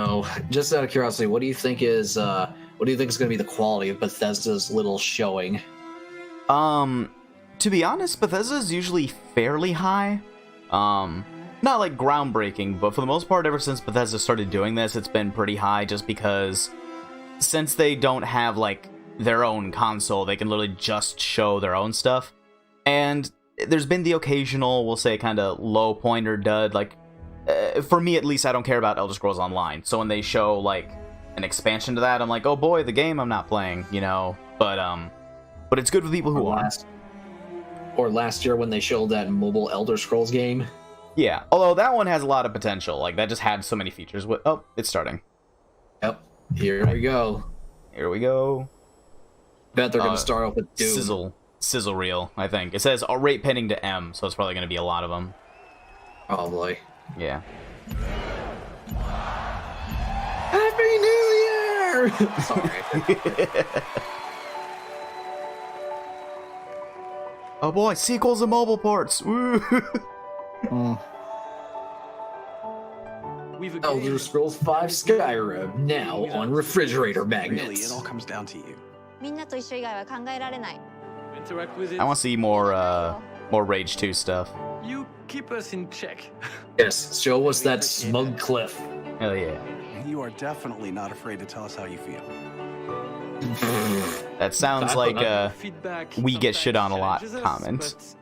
know. Just out of curiosity, what do you think is going to be the quality of Bethesda's little showing? To be honest, Bethesda's usually fairly high. Not like groundbreaking, but for the most part, ever since Bethesda started doing this, it's been pretty high just because since they don't have like their own console, they can literally just show their own stuff. And there's been the occasional, we'll say, kind of low point or dud. Like, for me at least, I don't care about Elder Scrolls Online. So when they show like an expansion to that, I'm like, oh boy, the game I'm not playing, you know. But it's good for people who are. Or last year when they showed that mobile Elder Scrolls game. Yeah, although that one has a lot of potential. Like, that just had so many features. Oh, it's starting. Yep, here we go. Here we go. Bet they're going to start off with Doom. Sizzle reel, I think. It says rate pending to M, so it's probably going to be a lot of them. Probably. Yeah. Happy New Year! Sorry. Oh boy, sequels and mobile ports! Woo! Elder Scrolls 5 Skyrim, now on refrigerator magnets. Really, it all comes down to you. I want to see more Rage 2 stuff. You keep us in check. Yes, show us that smug cliff. Hell yeah. You are definitely not afraid to tell us how you feel. That sounds like we get shit on a lot comment.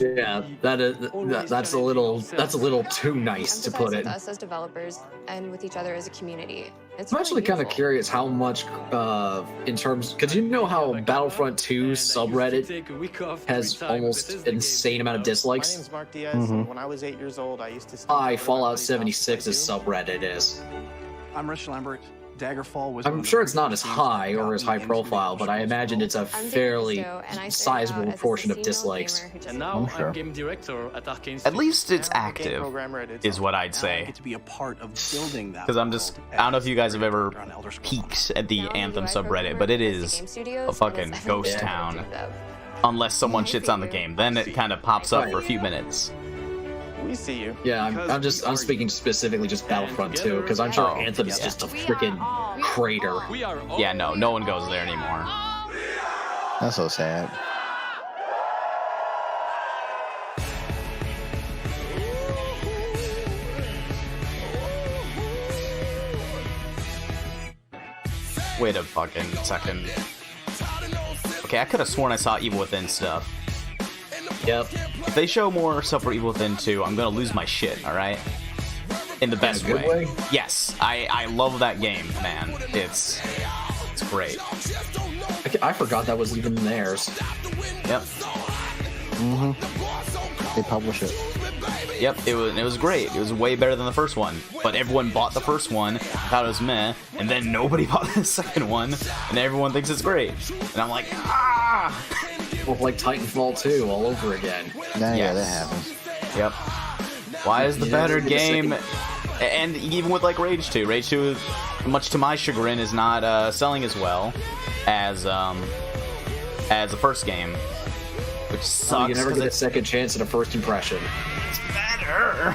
Yeah, that's a little too nice to put it. Us as developers and with each other as a community. I'm actually kind of curious how much, in terms, because you know how Battlefront 2 subreddit has almost insane amount of dislikes. My name's Mark Diaz. When I was 8 years old, I used to. Fallout 76's subreddit is. I'm Rich Lambert. Daggerfall was. I'm sure it's not as high or as high profile, but I imagine it's a fairly sizable portion of dislikes. And now I'm game director at Arcane. At least it's active, is what I'd say. To be a part of building that. Because I don't know if you guys have ever peeked at the Anthem subreddit, but it is a fucking ghost town. Unless someone shits on the game, then it kind of pops up for a few minutes. We see you. Yeah, I'm speaking specifically just Battlefront 2, because I'm sure Anthem is just a freaking crater. Yeah, no one goes there anymore. That's so sad. Wait a fucking second. Okay, I could have sworn I saw Evil Within stuff. Yep. If they show more stuff for Evil Within 2, I'm gonna lose my shit, alright? In the best way. Yes, I love that game, man. It's great. I forgot that was even theirs. Yep. They publish it. Yep, it was great. It was way better than the first one. But everyone bought the first one, thought it was meh, and then nobody bought the second one, and everyone thinks it's great. And I'm like, ah! Well, like Titanfall 2 all over again. Yeah, that happens. Yep. Why is the better game? And even with like Rage 2, Rage 2, much to my chagrin, is not selling as well as the first game, which sucks. You never get a second chance at a first impression. It's better.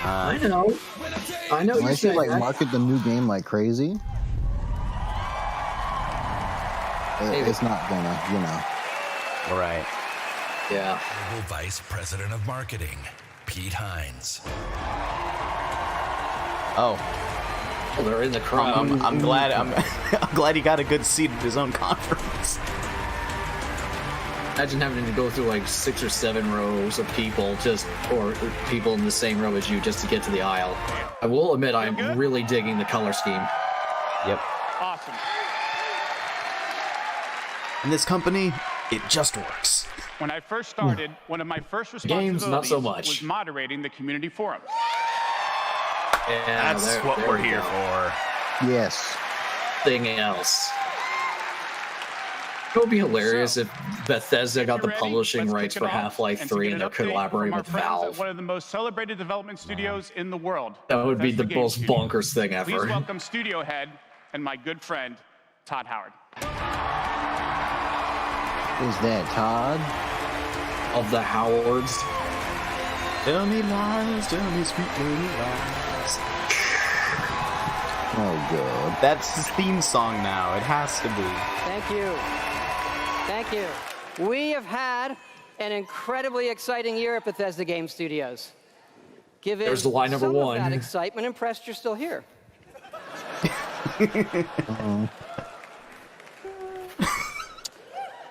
I know. When I say like market the new game like crazy, it's not gonna, you know. Right. Yeah. Global Vice President of Marketing, Pete Hines. Oh. Well, they're in the crowd. I'm glad. I'm glad he got a good seat at his own conference. Imagine having to go through like 6 or 7 rows of people, or people in the same row as you, just to get to the aisle. I will admit, I'm really digging the color scheme. Yep. Awesome. In this company, it just works. When I first started, one of my first responsibilities Games, not so much. was moderating the community forums. Yeah, That's what we're here for. Yes. Thing else. It would be hilarious if Bethesda got the publishing rights for Half-Life 3 and they're collaborating with Valve. One of the most celebrated development studios in the world. That would be the most bonkers thing ever. Please welcome studio head and my good friend, Todd Howard. Is that Todd? Of the Howards. Tell me lies, tell me sweet little lies. Oh god. That's his theme song now. It has to be. Thank you. Thank you. We have had an incredibly exciting year at Bethesda Game Studios. Given There's the line number some one. of that excitement, impressed you're still here.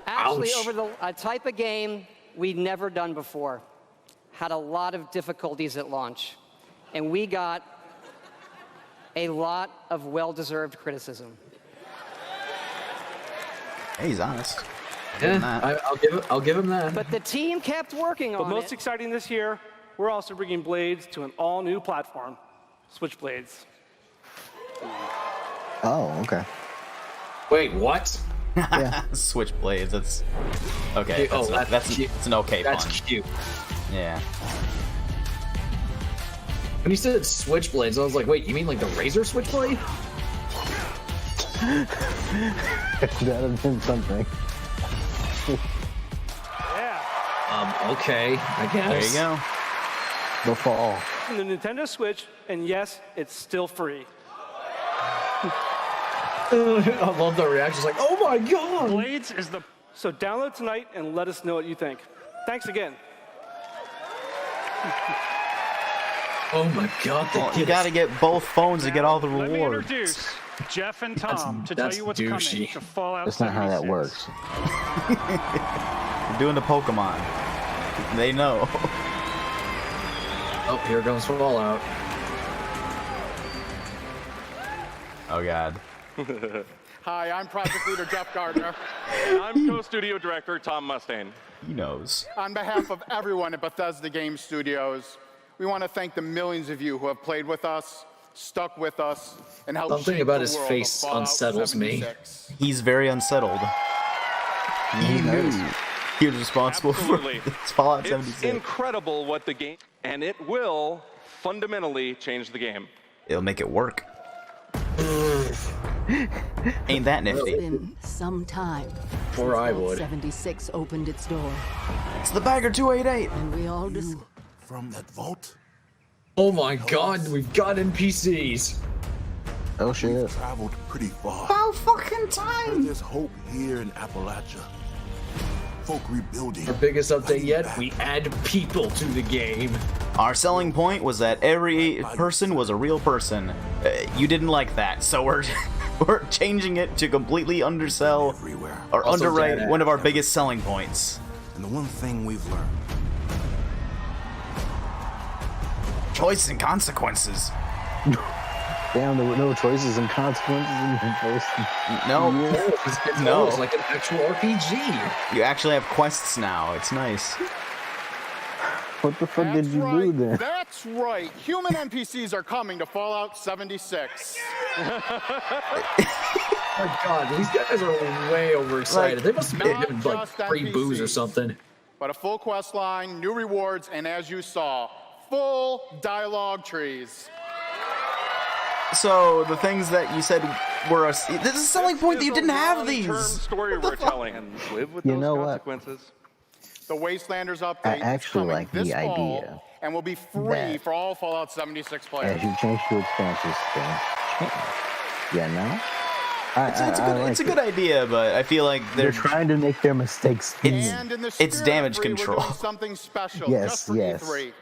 Actually, Ouch. over a type of game we'd never done before. Had a lot of difficulties at launch. And we got a lot of well-deserved criticism. Hey, he's honest. Yeah, I'll give him that. But the team kept working on But most it. exciting this year, we're also bringing Blades to an all-new platform, Switchblades. Oh, okay. Wait, what? Yeah. Switchblades. That's okay. Oh, That's cute. it's an okay That's pun. cute. Yeah. When you said switchblades, I was like, wait, you mean like the razor switchblade? That would have been something. Yeah. Okay, I guess. There you go. The fall. And the Nintendo Switch, and yes, it's still free. I love the reactions like, oh my god! Blades is the So download tonight and let us know what you think. Thanks again. Oh my god, Well, you gotta get both phones to get all the Let me rewards. introduce Jeff and Tom to tell that's you what's douchey. coming to Fallout That's not how that 76. works. You're doing the Pokemon. They know. Oh, here comes Fallout. Oh god. Hi, I'm Project Leader Jeff Gardner. And I'm Co-Studio Director Tom Mustaine. He knows. On behalf of everyone at Bethesda Game Studios, we want to thank the millions of you who have played with us, stuck with us, and helped Something shape about the his world face of Fallout unsettles me. 76. He's very unsettled. He knew he was responsible Absolutely. for Fallout It's 76. incredible what the game, and it will fundamentally change the game. It'll make it work. Ain't that It's nifty? been some time Or I since would. 76 opened its door, It's the Bagger 288. and we all From that vault, Oh my god, we've got NPCs. Oh shit. traveled pretty far. About fucking time. There's hope here in Appalachia. Folk rebuilding. Our biggest update yet, we add people to the game. Our selling point was that every person was a real person. You didn't like that, so we're we're changing it to completely undersell Everywhere. or Also underwrite dead one of our biggest selling points. And the one thing we've learned. Choice and consequences. Damn, there were no choices and consequences in the first. No, It's No. almost like an actual RPG. you actually have quests now. It's nice. What the fuck did you do then? That's right. Human NPCs are coming to Fallout 76. Oh my god, these guys are way overexcited. Like, They must be not giving like just free booze or NPCs. something. But a full quest line, new rewards, and as you saw, full dialogue trees. So the things that you said were this is a selling point that you didn't have these. Story we're telling. And live with You know what? The Wastelanders update I is actually coming like this the fall idea and will be free that for all Fallout 76 players. as you change to expansions thing. Yeah, no? It's a good idea, but I feel like They're they're trying to make their mistakes. And in the It's spirit damage of free, we're control. doing something special Yes, just for yes. E3. To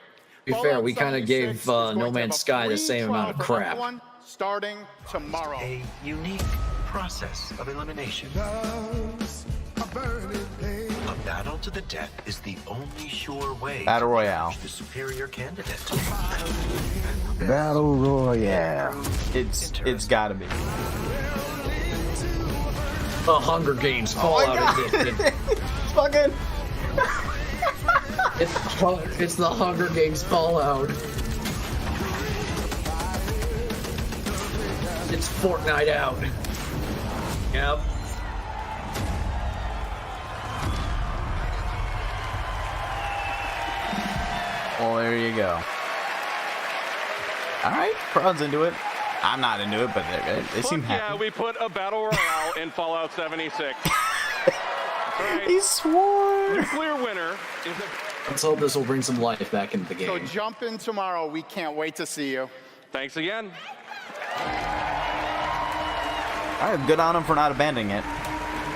be fair, Fallout we kind of 76 gave is going No to Man's have a Sky the free same amount of trial for crap. everyone starting tomorrow. A unique process of elimination. A battle to the death is the only sure way Battle to Royale. reach the superior candidate. Battle Royale. It's gotta be. The Hunger Games Fallout Edition. Fucking. It's the Hunger Games Fallout. It's Fortnite out. Yep. Well, there you go. All right, crowd's into it. I'm not into it, but they seem happy. Yeah, we put a battle royale in Fallout 76. That's right. He swore. The clear winner is a Let's hope this will bring some life back into the game. So jump in tomorrow. We can't wait to see you. Thanks again. I have good on him for not abandoning it.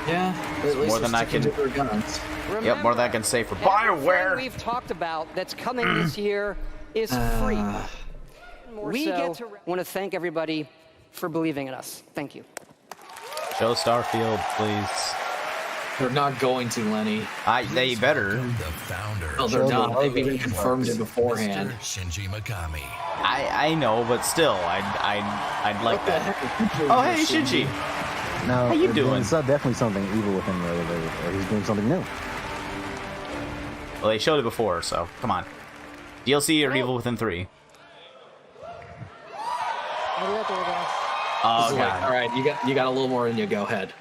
Yeah, at least more than I can. Guns. Yep, more than I can say for BioWare. We've talked about that's coming this year is free. We want to thank everybody for believing in us. Thank you. Show Starfield, please. They're not going to, Lenny. They better. The founder. No, they're not. They've even confirmed it beforehand. Shinji Mikami. I know, but still, I'd like What the that. heck? Oh, hey, Shinji. No, How you doing? It's not definitely something evil with him, or he's doing something new. Well, they showed it before, so come on. DLC or Evil Within 3? Oh, God. God. All right, you got a little more in you. Go ahead.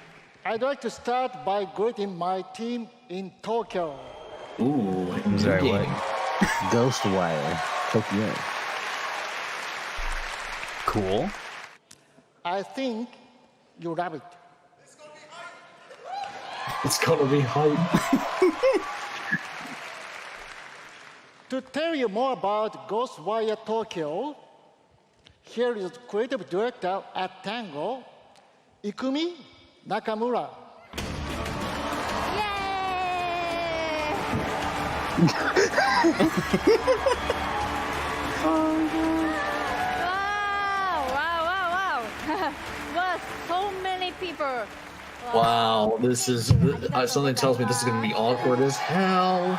I'd like to start by greeting my team in Tokyo. Ooh, Sorry, what? Ghostwire, Tokyo. Cool. I think you love it. It's gonna be hype. To tell you more about Ghostwire Tokyo, here is creative director at Tango, Ikumi Nakamura. Wow, so many people. Wow, this is something tells me this is gonna be awkward as hell.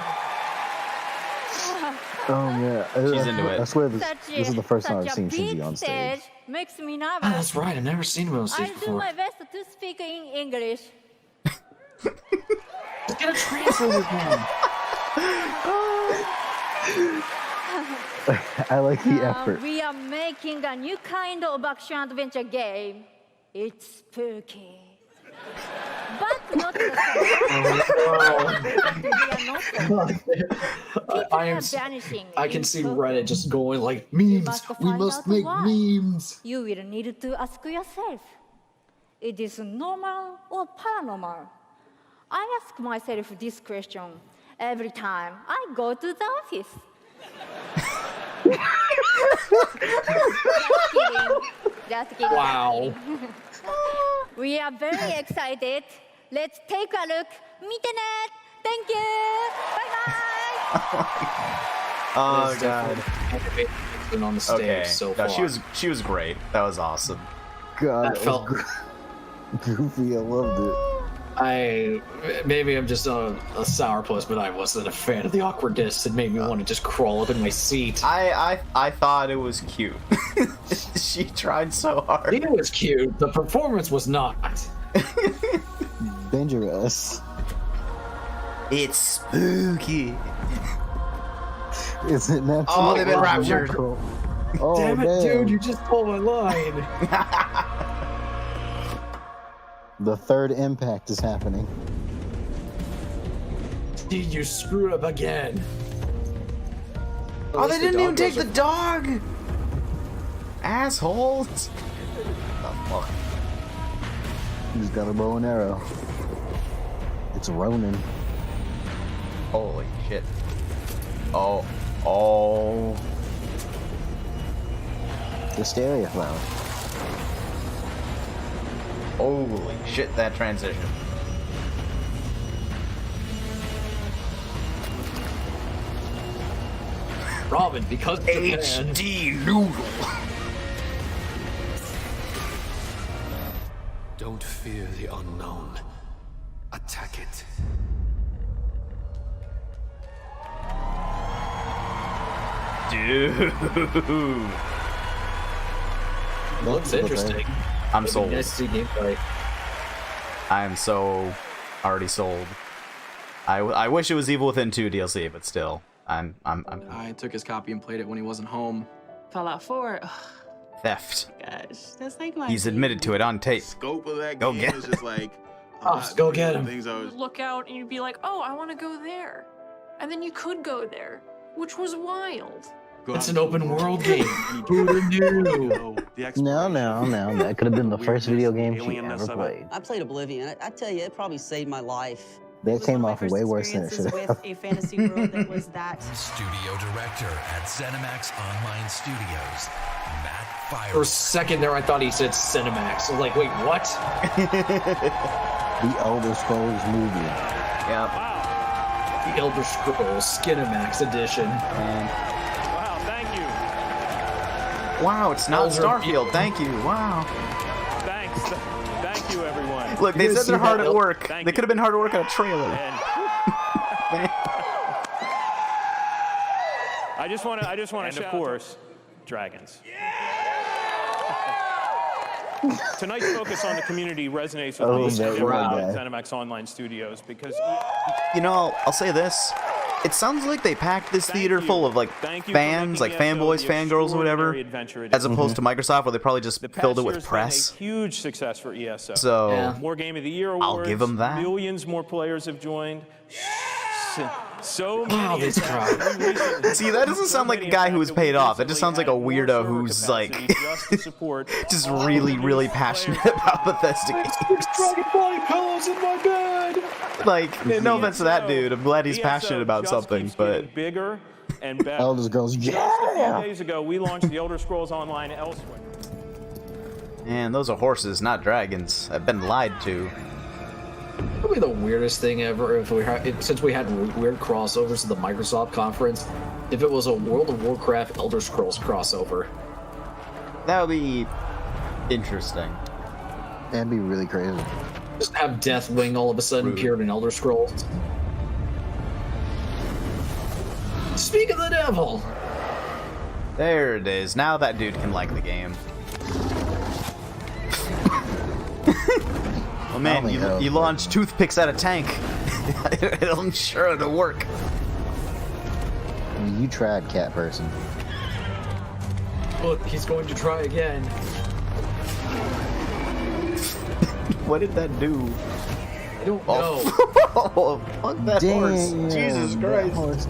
Oh yeah, She's into it. I swear this is the first time I've seen Shinji on stage. Makes me nervous. Oh, that's right. I've never seen him on stage I'll do before. my best to speak in English. Just get a translator, man. I like the effort. We are making a new kind of action adventure game. It's spooky. But not the I can see Reddit just going like, memes. We must make memes. You will need to ask yourself, it is normal or paranormal? I ask myself this question every time I go to the office. Just kidding. Wow. We are very excited. Let's take a look. Meet net. Thank you. Bye bye. Oh God. Been on the stage Okay. so No, far. she was great. That was awesome. God, That felt goofy. I loved it. Maybe I'm just a sourpuss, but I wasn't a fan of the awkwardness. It made me want to just crawl up in my seat. I thought it was cute. She tried so hard. It was cute. The performance was not. Dangerous. It's spooky. Is it natural? Oh, they've been or raptured. natural? Oh, Damn it, dude! You just stole my line. The third impact is happening. Dude, you screwed up again. Oh, they didn't even take the dog. Assholes. The fuck? He's got a bow and arrow. It's Ronin. Holy shit. Oh. Hysteria flower. Holy shit, that transition. Robin, because HD noodle. Don't fear the unknown. Attack it. Dude. Looks interesting. I'm sold. Nice to see gameplay. I'm so already sold. I wish it was Evil Within 2 DLC, but still, I'm I took his copy and played it when he wasn't home. Fallout 4. Ugh, theft. gosh, that's like my. He's admitted to it on tape. Scope of that Go game get is just like. Go get him. Things I was... Look out and you'd be like, oh, I want to go there. And then you could go there, which was wild. It's an open world game. Who knew? No. That could have been the first video game she ever played. I played Oblivion. I tell you, it probably saved my life. That came off way worse than it should with have. a fantasy world that was that. Studio director at ZeniMax Online Studios, Matt Firewalk. For a second there, I thought he said Cinemax. I was like, wait, what? The Elder Scrolls movie. Yep. The Elder Scrolls Skinemax edition. Wow, thank you. Wow, it's not Starfield. Thank you. Wow. Thanks. Thank you, everyone. Look, they said they're hard at work. They could have been hard at work on a trailer. I just want to and of course, dragons. Tonight's focus on the community resonates with me and everyone at ZeniMax Online Studios because you know, I'll say this. It sounds like they packed this theater full of like fans, like fanboys, fangirls, or whatever, as opposed to Microsoft, where they probably just filled it with press. Huge success for ESO. So more Game of the Year awards. I'll give them that. Millions more players have joined. So wow, many. See, that doesn't sound like a guy who was paid off. It just sounds like a weirdo who's like just really, really passionate about Bethesda games. Dragon Ball pillows in my bed. Like, no offense to that dude. I'm glad he's passionate about something, but bigger and better. Elder Scrolls, Just a few days ago, we launched the Elder Scrolls Online elsewhere. Man, those are horses, not dragons. I've been lied to. Probably the weirdest thing ever since we had weird crossovers to the Microsoft conference, if it was a World of Warcraft Elder Scrolls crossover. That would be interesting. That'd be really crazy. Just have Deathwing all of a sudden appeared in Elder Scrolls. Speak of the devil! There it is. Now that dude can like the game. Oh man, you launch toothpicks at a tank. I'm sure it'll work. You tried, cat person. Look, he's going to try again. What did that do? I don't know. Oh, fuck that horse. Jesus Christ. Horse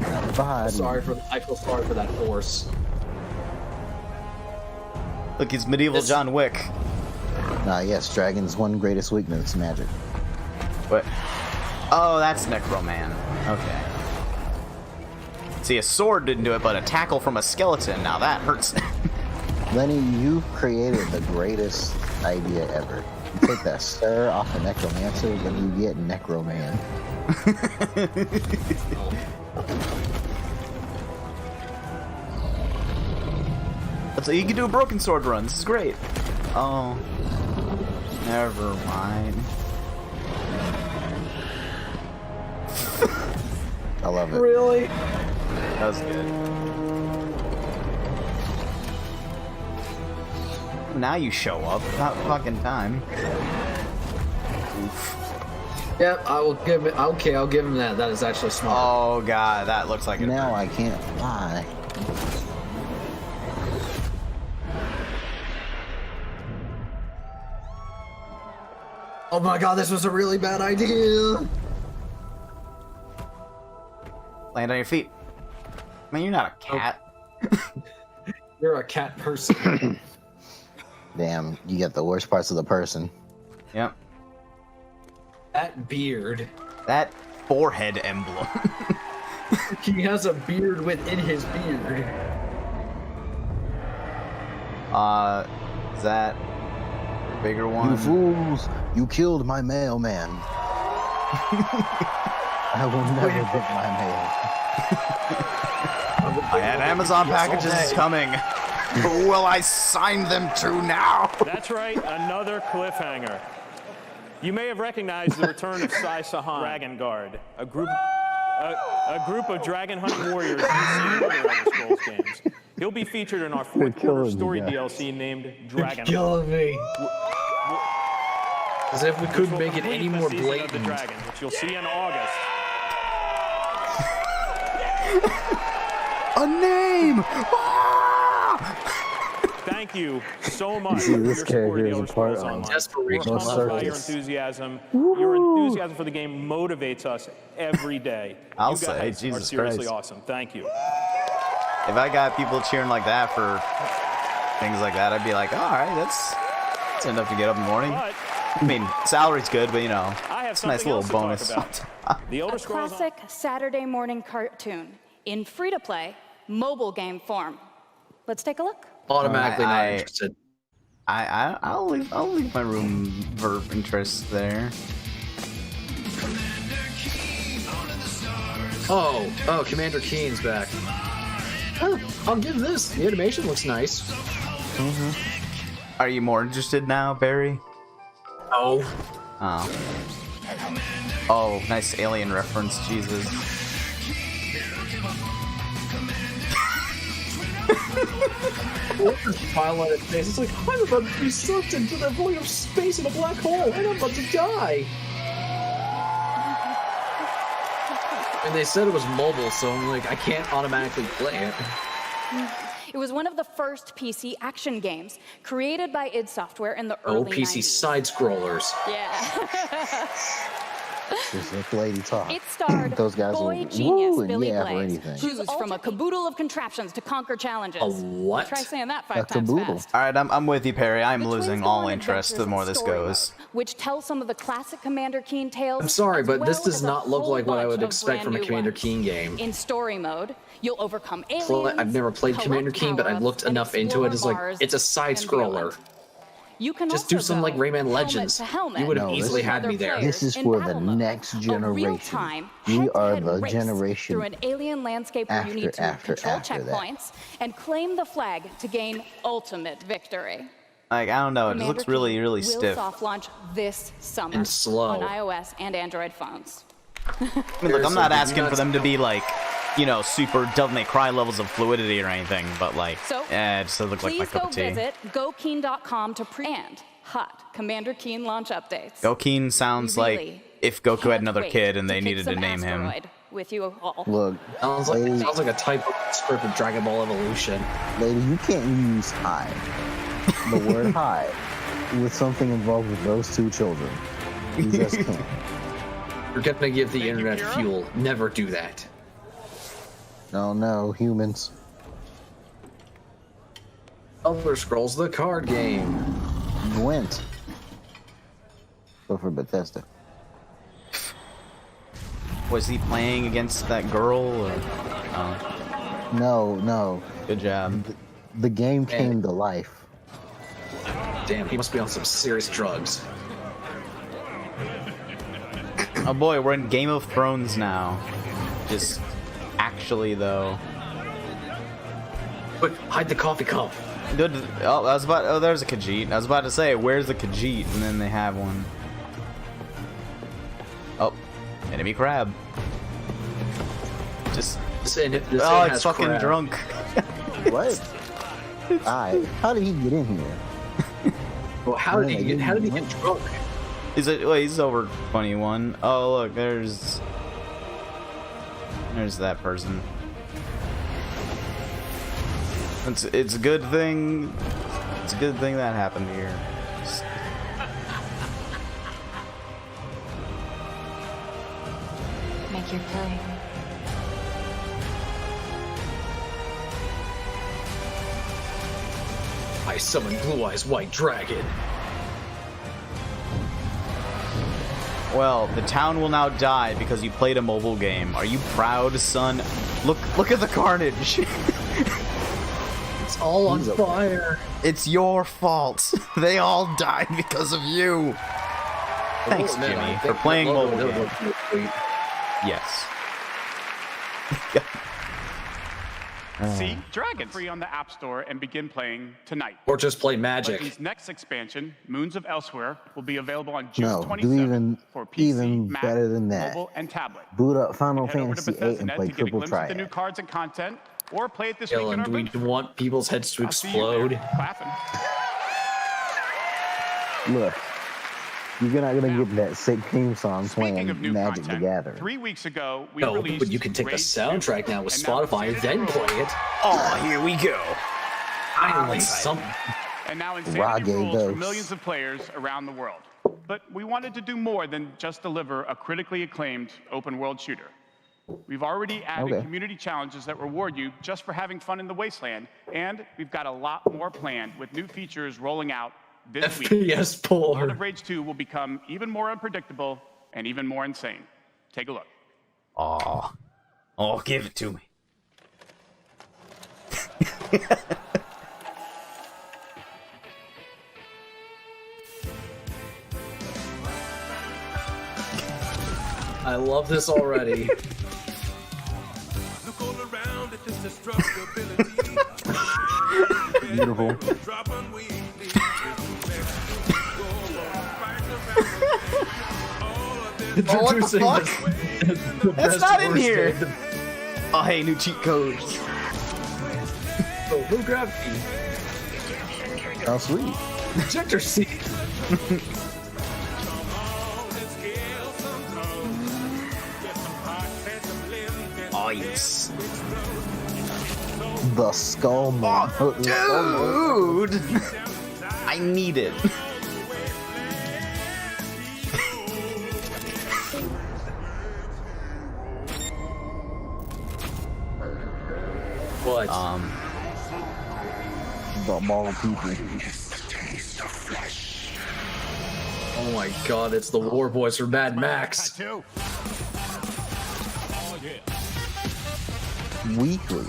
I feel sorry for that horse. Look, he's medieval John Wick. Yes, dragon's one greatest weakness, magic. What? Oh, that's Necroman. Okay. See, a sword didn't do it, but a tackle from a skeleton. Now that hurts. Lenny, you created the greatest idea ever. You take that stir off a necromancer, then you get Necroman. So you can do a broken sword run. This is great. Oh. Never mind. I love it. Really? That was good. Now you show up. About fucking time. Oof. Yep, I will give it. Okay, I'll give him that. That is actually smart. Oh god, that looks like it. Now I can't fly. Oh my god, this was a really bad idea. Land on your feet. I mean, you're not a cat. You're a cat person. Damn, you get the worst parts of the person. Yep. That beard. That forehead emblem. He has a beard within his beard. Is that a bigger one? You fools! You killed my mailman. I will never get my mail. I had Amazon packages coming. Who will I sign them to now? That's right, another cliffhanger. You may have recognized the return of Sai Sahan, Dragon Guard, a group of dragon hunting warriors you've seen in other Elder Scrolls games. He'll be featured in our fourth quarter story DLC named Dragon. You're killing me. As if we couldn't make it any more blatant. The dragon, which you'll see in August. A name! Thank you so much See, for this your support of character is the a Elder part Scrolls of Online. Desperation. We're humbled by your Circus. enthusiasm. Your enthusiasm for the game motivates us every day. I'll you say, guys Jesus are seriously Christ. awesome. Thank you. If I got people cheering like that for things like that, I'd be like, all right, that's enough to get up in the morning. But I mean, salary's good, but you know, I have it's a nice something little else to talk bonus. about. The Elder A Scrolls classic Saturday morning cartoon in free-to-play mobile game form. Let's take a look. Automatically not interested. I'll leave my room for interest there. Oh, Commander Keen's back. Oh, I'll give this. The animation looks nice. Are you more interested now, Barry? Oh. Oh, nice alien reference, Jesus. What is smile on its face? It's like, I'm about to be sucked into the void of space in a black hole, and I'm about to die. And they said it was mobile, so I'm like, I can't automatically play it. It was one of the first PC action games created by id Software in the early 90s. PC side-scrollers. Yeah. Just let the lady talk. It starred Those guys boy will genius and Billy yeah for Blaze, anything. who's from a caboodle of contraptions to conquer challenges. A what? Try saying that 5 times fast. All right, I'm with you, Perry. I'm losing all interest the more this goes. Which tells some of the classic Commander Keen tales. I'm sorry, but this does as a not look whole like what I would bunch of expect from a brand new Commander ones. Keen game. In story mode, you'll overcome aliens. I've never played Commander Keen, but I've looked enough into it. It's like, it's a side-scroller. You can Just do some like Rayman Legends. You would have easily had me there. This is for the next generation. We are the generation through an alien landscape where you need to control after that. checkpoints and claim the flag to gain ultimate victory. Like, I don't know, it looks really, really Will stiff. soft launch this summer And slow. on iOS and Android phones. I mean, look, I'm not asking for them to be like, you know, super Devil May Cry levels of fluidity or anything, but like, it just doesn't look like my Please cup go of tea. visit GoKeen.com to and hot Commander Keen launch updates. Gokeen sounds We like really if Goku had another wait kid and to they kick needed to some name him. asteroid with you all. Look, Sounds like a type of script of Dragon Ball Evolution. lady, you can't use high, the word high, with something involved with those two children. You just can't. You're gonna give the internet fuel. Never do that. No, humans. Elder Scrolls, the card game. Gwent. Go for Bethesda. Was he playing against that girl? Or... No. Good job. The game came to life. Damn, he must be on some serious drugs. Oh boy, we're in Game of Thrones now. Just actually though. Quick, hide the coffee cup. Good. Oh, there's a Khajiit. I was about to say, where's the Khajiit? And then they have one. Oh, enemy crab. Just. Oh, it's fucking crab. drunk. What? How did he get in here? Well, how did he get drunk? He's over 21. Oh look, there's that person. It's a good thing. It's a good thing that happened here. Make your play. I summon Blue Eyes White Dragon. Well, the town will now die because you played a mobile game. Are you proud, son? Look at the carnage. It's all on fire. It's your fault. They all died because of you. Thanks, Jimmy, for playing mobile games. Yes. See Dragon free on the App Store and begin playing tonight. Or just play Magic. Legends' next expansion, Moons of Elsewhere, will be available on June No, 27th do for PC, even Mac, better than that. mobile, and tablet. Boot up Final Head over to Fantasy VIII and Bethesda.net play to get a Triple glimpse at the new Triad. cards and content, or play it this week in Dylan, our do we booth. want people's heads to I'll see you there. explode? Clapping. Look, you're not gonna get that sick theme song Speaking playing of new Magic the content, Gathering. 3 weeks ago, we No, released but you can take the Raid 2, soundtrack now with and now Spotify and Insanity then Row play it. Oh, here we go. Finally, something. And now Insanity rules for millions of players around the world. But we wanted to do more than just deliver a critically acclaimed open world shooter. We've already added community challenges that reward you just for having fun in the wasteland, and we've got a lot more planned with new features rolling out this week. FPS poor. Lord of Rage 2 will become even more unpredictable and even more insane. Take a look. Aw. Oh, give it to me. I love this already. Beautiful. Oh, what the fuck? That's not in here. Game. Oh, hey, new cheat codes. Oh, who grabbed me? How sweet. Ejector seat. Oh, yes. The skull man. Oh, dude! I need it. What? The ball people. Oh my god, it's the War Boys from Mad Max. Weekly.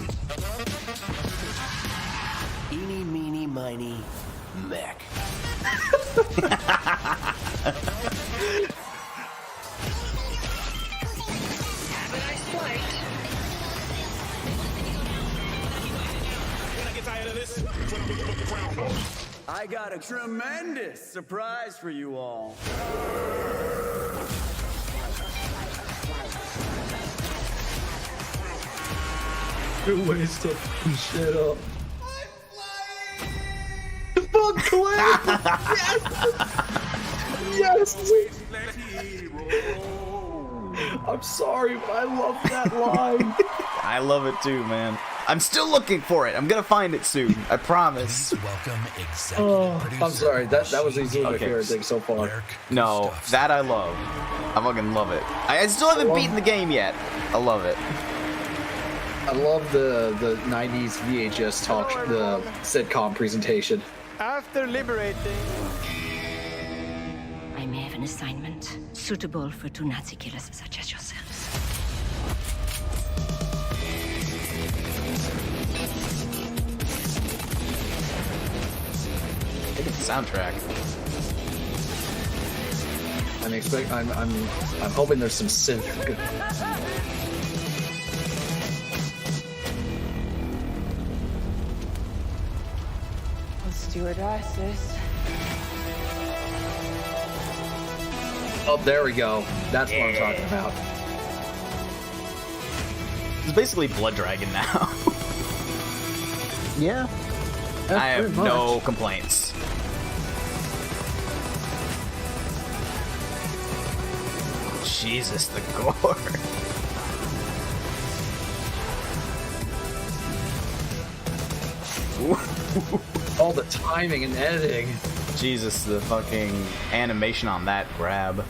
Eeny, meeny, miny, mech. I got a tremendous surprise for you all. Good ways to fuck shit up. Fuck Clay! Yes! Yes! I'm sorry, but I love that line. I love it too, man. I'm still looking for it. I'm gonna find it soon. I promise. Welcome executive producer. I'm sorry, that was easily my Okay. favorite thing so far. No, that I love. I fucking love it. I still haven't beaten the game yet. I love it. I love the 90s VHS talk, the sitcom presentation. After liberating... I may have an assignment suitable for two Nazi killers such as yourselves. Look at the soundtrack. I'm hoping there's some synth. Let's do this. Oh, there we go. That's what I'm talking about. It's basically Blood Dragon now. Yeah. I have no complaints. Jesus, the gore. All the timing and editing. Jesus, the fucking animation on that grab.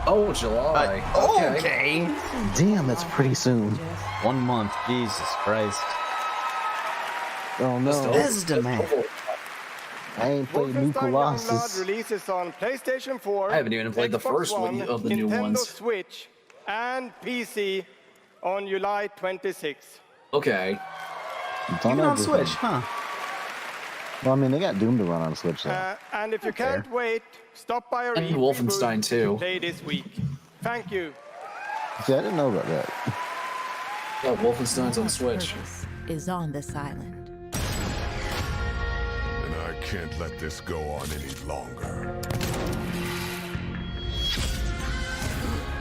Oh, July. Okay. Damn, that's pretty soon. 1 month. Jesus Christ. Oh no. Bethesda, man. I ain't played New Colossus. releases on PlayStation 4. I haven't even played the first one of the new Nintendo ones. Switch and PC on July 26th. Okay. Even on Switch, huh? Well, I mean, they got Doom to run on Switch, though. And if you can't wait, stop by our And E3 Wolfenstein booth 2. to play this week. Thank you. See, I didn't know about that. Yeah, Wolfenstein's on Switch. Is on this island. And I can't let this go on any longer.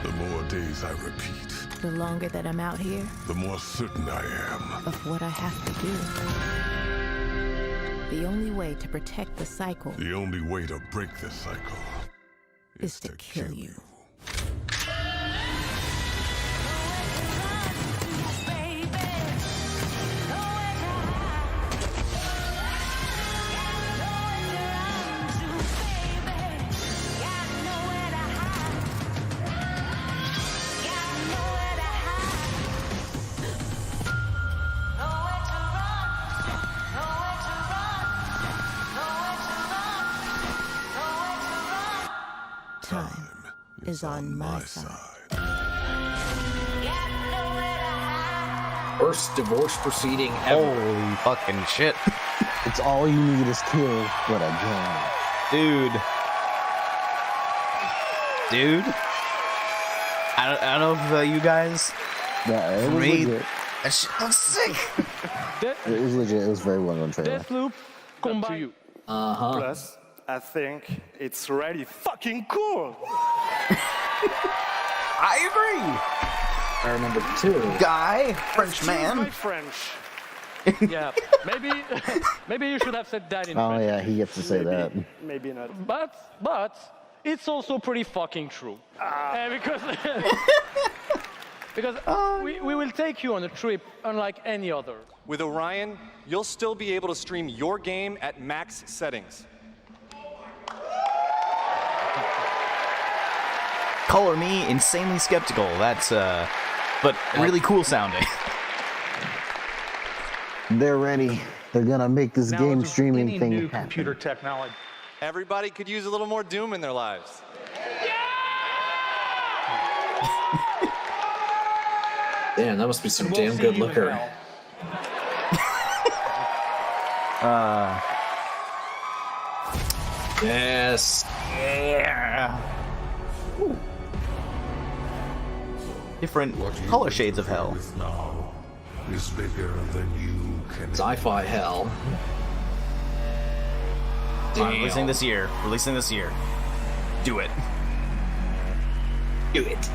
The more days I repeat, The longer that I'm out here, the more certain I am. of what I have to do. The only way to protect the cycle The only way to break this cycle is to kill you. Time is on my side. Worst divorce proceeding ever. Holy fucking shit. It's all you need is kill, but again. Dude. I don't know if you guys. Yeah, it was legit. That shit looks sick. It was legit. It was very well done trailer. Deathloop, combine. Plus, I think it's really fucking cool. I agree. I remember too. Guy, French man. My French. Yeah, maybe you should have said that in Oh French. yeah, he gets to say that. Maybe not. But it's also pretty fucking true. Because we will take you on a trip unlike any other. With Orion, you'll still be able to stream your game at max settings. Color me insanely skeptical. That's but really cool sounding. They're ready. They're gonna make this game streaming thing new happen. computer technology. Everybody could use a little more Doom in their lives. Damn, that must be some damn good liquor. Yes. Yeah. Ooh. Different color shades of hell. Now is bigger than you can. Sci-fi hell. Releasing this year. Do it. Do it.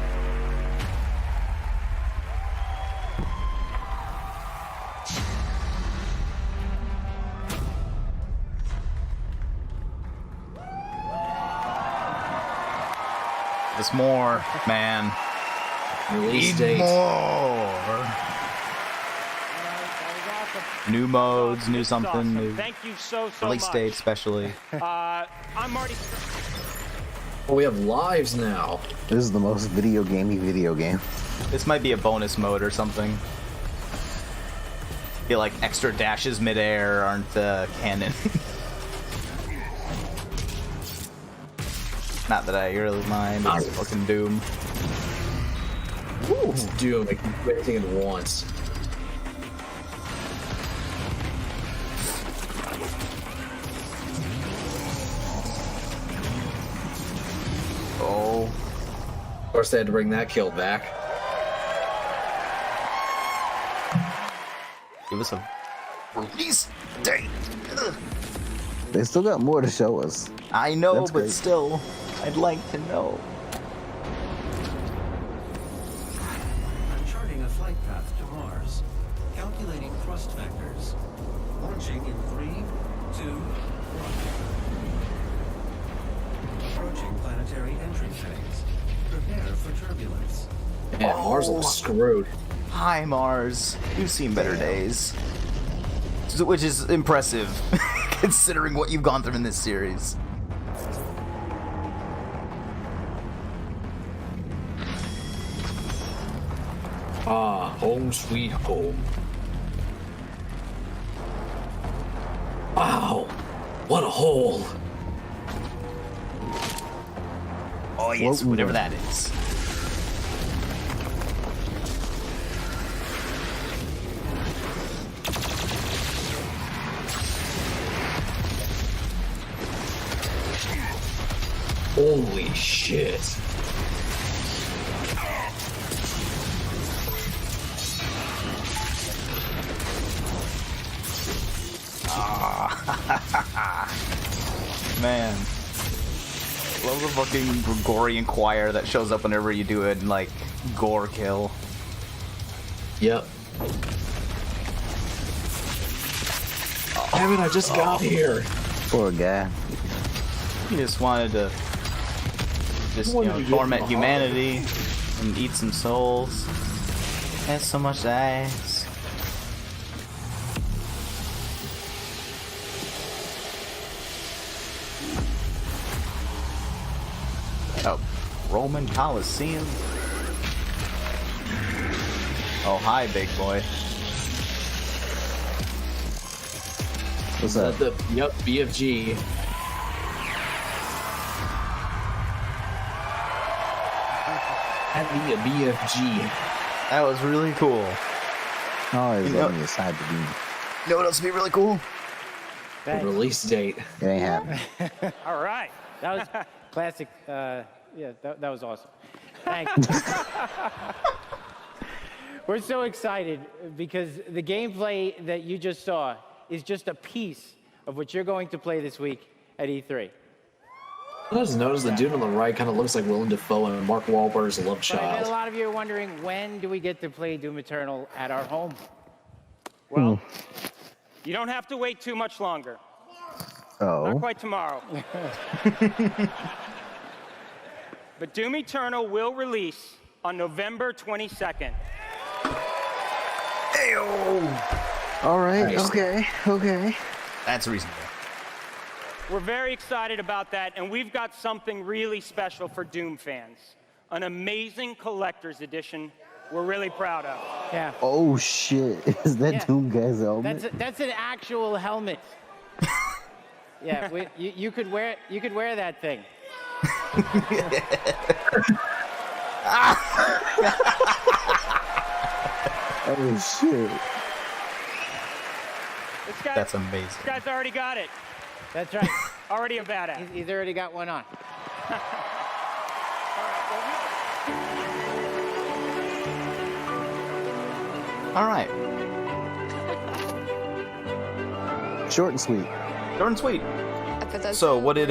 There's more, man. Release Need date. more. New modes, new something, Awesome. new Thank you so release much. date, especially. I'm Marty. Oh, we have lives now. This is the most video game. This might be a bonus mode or something. Feel like extra dashes midair aren't canon. Not that I really mind. It's fucking Doom. It's Doom. Like everything at once. Oh. Of course, they had to bring that kill back. Give us a release date. They still got more to show us. I know, That's but great. still, I'd like to know. Charting a flight path to Mars. Calculating thrust vectors. Launching in 3, 2, 1. Approaching planetary entry phase. Prepare for turbulence. Man, Mars looks screwed. Hi, Mars. You've seen better days. Which is impressive, considering what you've gone through in this series. Ah, home sweet home. Wow, what a hole. Oh yes, whatever that is. Holy shit. Man. Love the fucking Gregorian choir that shows up whenever you do it, like, gore kill. Yep. Damn it, I just got here. Poor guy. He just wanted to torment humanity and eat some souls. That's so much to ask. Oh, Roman Coliseum. Oh, hi, big boy. What's that? Yep, BFG. be a BFG. That was really cool. Always let me decide to be. You know what else would be really cool? Release date. It ain't happening. All right. That was classic. Yeah, that was awesome. Thanks. We're so excited because the gameplay that you just saw is just a piece of what you're going to play this week at E3. I just noticed the dude on the right kind of looks like Willem Dafoe and Mark Wahlberg's love But I bet child. a lot of you are wondering, when do we get to play Doom Eternal at our home? Well, you don't have to wait too much longer. Oh. Not quite tomorrow. But Doom Eternal will release on November 22nd. All right. Nice. Okay. That's reasonable. We're very excited about that, and we've got something really special for Doom fans. An amazing collector's edition we're really proud of. Yeah. Oh shit! Is that Yeah. Doom guy's helmet? That's an actual helmet. Yeah, you could wear that thing. Oh shit! That's amazing. This guy's already got it. That's right. Already a badass. He's already got one on. All right. Short and sweet. Short and sweet. So what did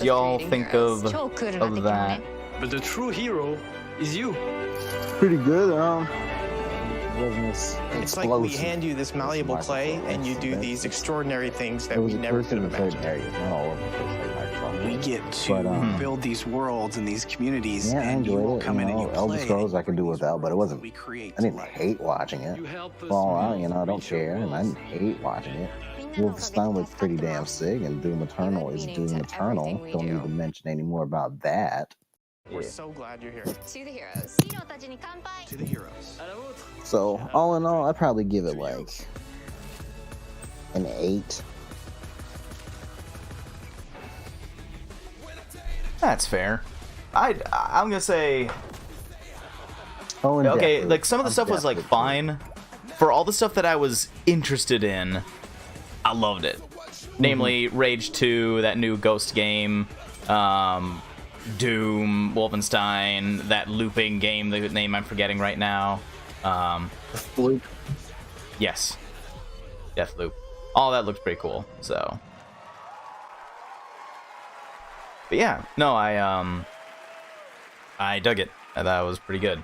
y'all think of that? But the true hero is you. Pretty good. Wasn't It's like we hand you this malleable clay, and you do these extraordinary things that we never could have imagined. Areas, not all over the place like Microsoft. We get to build these worlds and these communities, Yeah, I and you enjoyed will it. come in and you Elder play. Scrolls I could do without, but it wasn't. I didn't hate watching it. Well, I don't care, and I didn't hate watching it. Wolfenstein was pretty damn sick, and Doom Eternal is Doom Eternal. Don't need to mention any more about that. We're so glad you're here. To the heroes. To the heroes. So, all in all, I'd probably give it like an 8. That's fair. I'm gonna say. Oh, and okay, Deathloop. like some of the stuff was like fine. For all the stuff that I was interested in, I loved it. Namely, Rage 2, that new Ghost game, Doom, Wolfenstein, that looping game, the name I'm forgetting right now. Loop. Yes. Deathloop. All that looks pretty cool, so. But yeah, no, I dug it. I thought it was pretty good.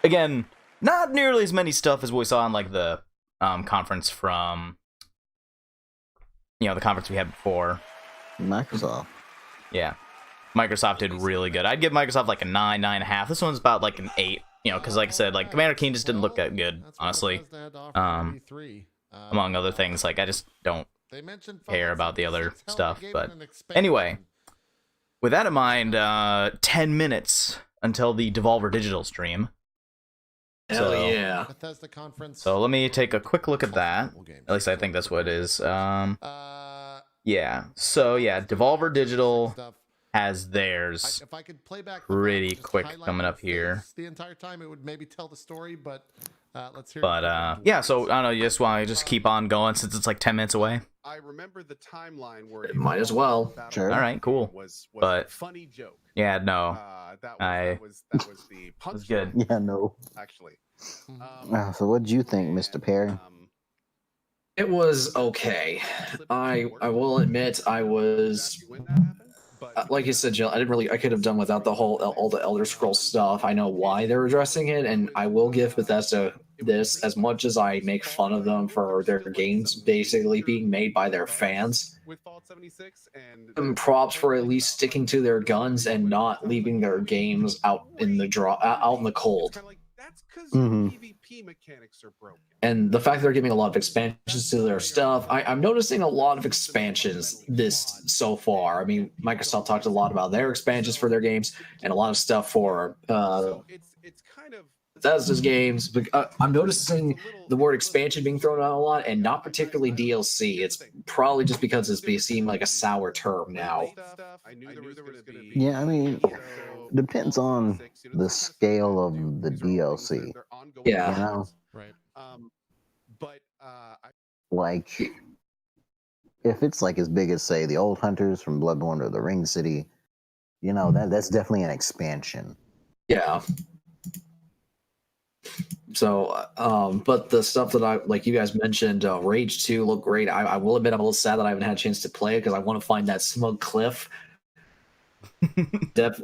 Again, not nearly as many stuff as we saw in like the conference from, the conference we had before. Microsoft. Yeah. Microsoft did really good. I'd give Microsoft like a 9, 9.5. This one's about like an 8. Because like I said, like Commander Keen just didn't look that good, honestly. Among other things, like I just don't care about the other stuff. But anyway, with that in mind, 10 minutes until the Devolver Digital stream. Hell yeah. So let me take a quick look at that. At least I think that's what it is. Yeah. So yeah, Devolver Digital has theirs pretty quick coming up here. The entire time it would maybe tell the story, but let's hear. But yeah, so I don't know. You just want to just keep on going since it's like 10 minutes away. I remember the timeline where it might as well. Sure. All right, cool. Was but a funny joke. Yeah, no. That was the punch. Was good. Yeah, no. Actually. So what did you think, Mr. Perry? It was okay. I will admit I was. Like you said, Jill, I could have done without all the Elder Scrolls stuff. I know why they're addressing it, and I will give Bethesda this, as much as I make fun of them for their games basically being made by their fans. Props for at least sticking to their guns and not leaving their games out in the cold. And the fact they're giving a lot of expansions to their stuff, I'm noticing a lot of expansions this so far. I mean, Microsoft talked a lot about their expansions for their games and a lot of stuff for Bethesda's games. I'm noticing the word expansion being thrown out a lot, and not particularly DLC. It's probably just because it's seemed like a sour term now. Yeah, I mean, depends on the scale of the DLC. Yeah. You know? Right. Like, if it's like as big as, say, the Old Hunters from Bloodborne or the Ring City, you know, that's definitely an expansion. Yeah. So, but the stuff that like you guys mentioned, Rage 2 looked great. I will admit I'm a little sad that I haven't had a chance to play it because I want to find that smug cliff. I'm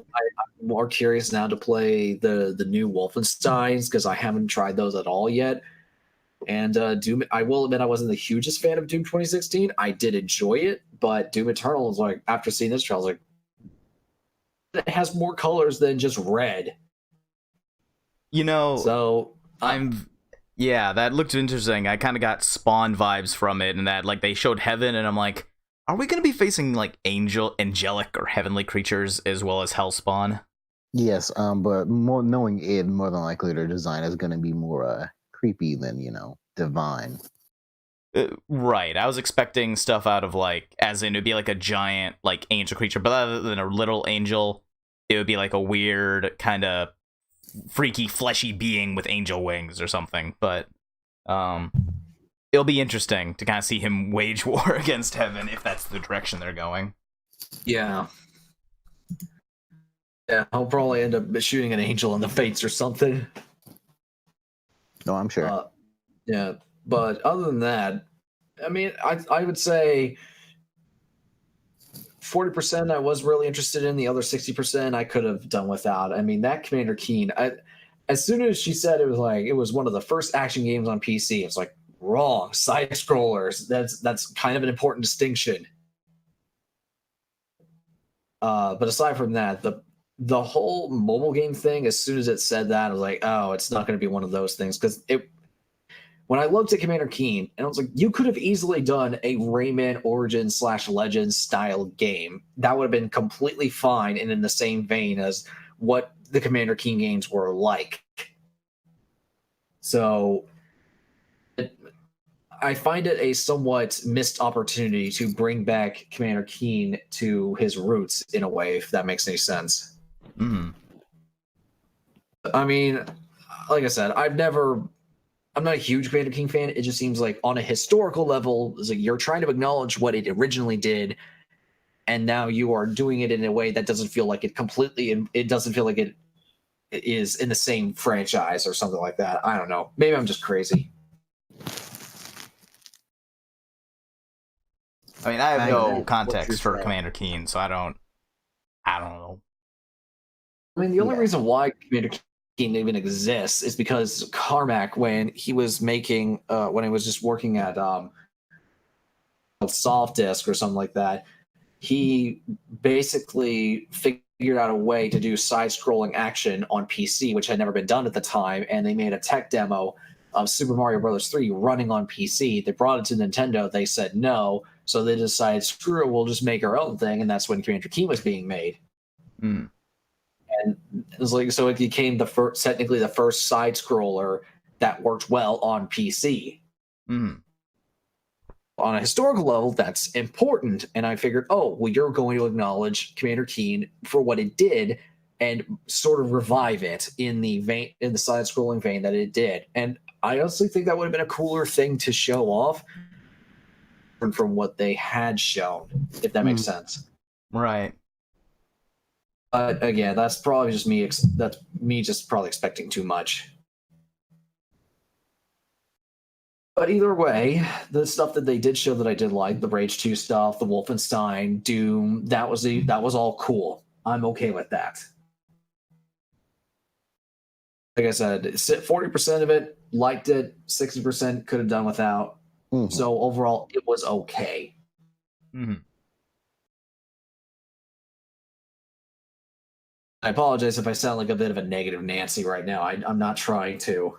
more curious now to play the new Wolfensteins because I haven't tried those at all yet. And Doom, I will admit I wasn't the hugest fan of Doom 2016. I did enjoy it, but Doom Eternal was like, after seeing this trailer, I was like, it has more colors than just red. You know, so yeah, that looked interesting. I kind of got Spawn vibes from it, and that like they showed heaven, and I'm like, are we going to be facing like angelic or heavenly creatures as well as Hellspawn? Yes, but knowing it, more than likely their design is going to be more creepy than divine. Right. I was expecting stuff out of like, as in it'd be like a giant like angel creature, but other than a little angel, it would be like a weird kind of freaky fleshy being with angel wings or something. But it'll be interesting to kind of see him wage war against heaven if that's the direction they're going. Yeah. Yeah, I'll probably end up shooting an angel in the face or something. No, I'm sure. Yeah, but other than that, I mean, I would say 40% I was really interested in. The other 60% I could have done without. I mean, that Commander Keen, as soon as she said it was one of the first action games on PC, it's like, wrong. Side scrollers. That's kind of an important distinction. But aside from that, the whole mobile game thing, as soon as it said that, I was like, oh, it's not going to be one of those things. Because when I looked at Commander Keen, and I was like, you could have easily done a Rayman Origins / Legends style game. That would have been completely fine and in the same vein as what the Commander Keen games were like. So I find it a somewhat missed opportunity to bring back Commander Keen to his roots in a way, if that makes any sense. Mm-hmm. I mean, like I said, I'm not a huge Commander Keen fan. It just seems like on a historical level, it's like you're trying to acknowledge what it originally did, and now you are doing it in a way that doesn't feel like it doesn't feel like it is in the same franchise or something like that. I don't know. Maybe I'm just crazy. I mean, I have no context for Commander Keen, so I don't know. I mean, the only reason why Commander Keen even exists is because Carmack, when he was making, when he was just working at Soft Disk or something like that, he basically figured out a way to do side-scrolling action on PC, which had never been done at the time, and they made a tech demo of Super Mario Bros. 3 running on PC. They brought it to Nintendo. They said no, so they decided, screw it, we'll just make our own thing, and that's when Commander Keen was being made. Mm. And it was like, so it became technically the first side scroller that worked well on PC. Mm. On a historical level, that's important. And I figured, oh, well, you're going to acknowledge Commander Keen for what it did and sort of revive it in the side scrolling vein that it did. And I honestly think that would have been a cooler thing to show off from what they had shown, if that makes sense. Right. But again, that's probably just me. That's me just probably expecting too much. But either way, the stuff that they did show that I did like, the Rage 2 stuff, the Wolfenstein, Doom, that was all cool. I'm okay with that. Like I said, 40% of it liked it, 60% could have done without. Mm-hmm. So overall, it was okay. Mm-hmm. I apologize if I sound like a bit of a negative Nancy right now. I'm not trying to.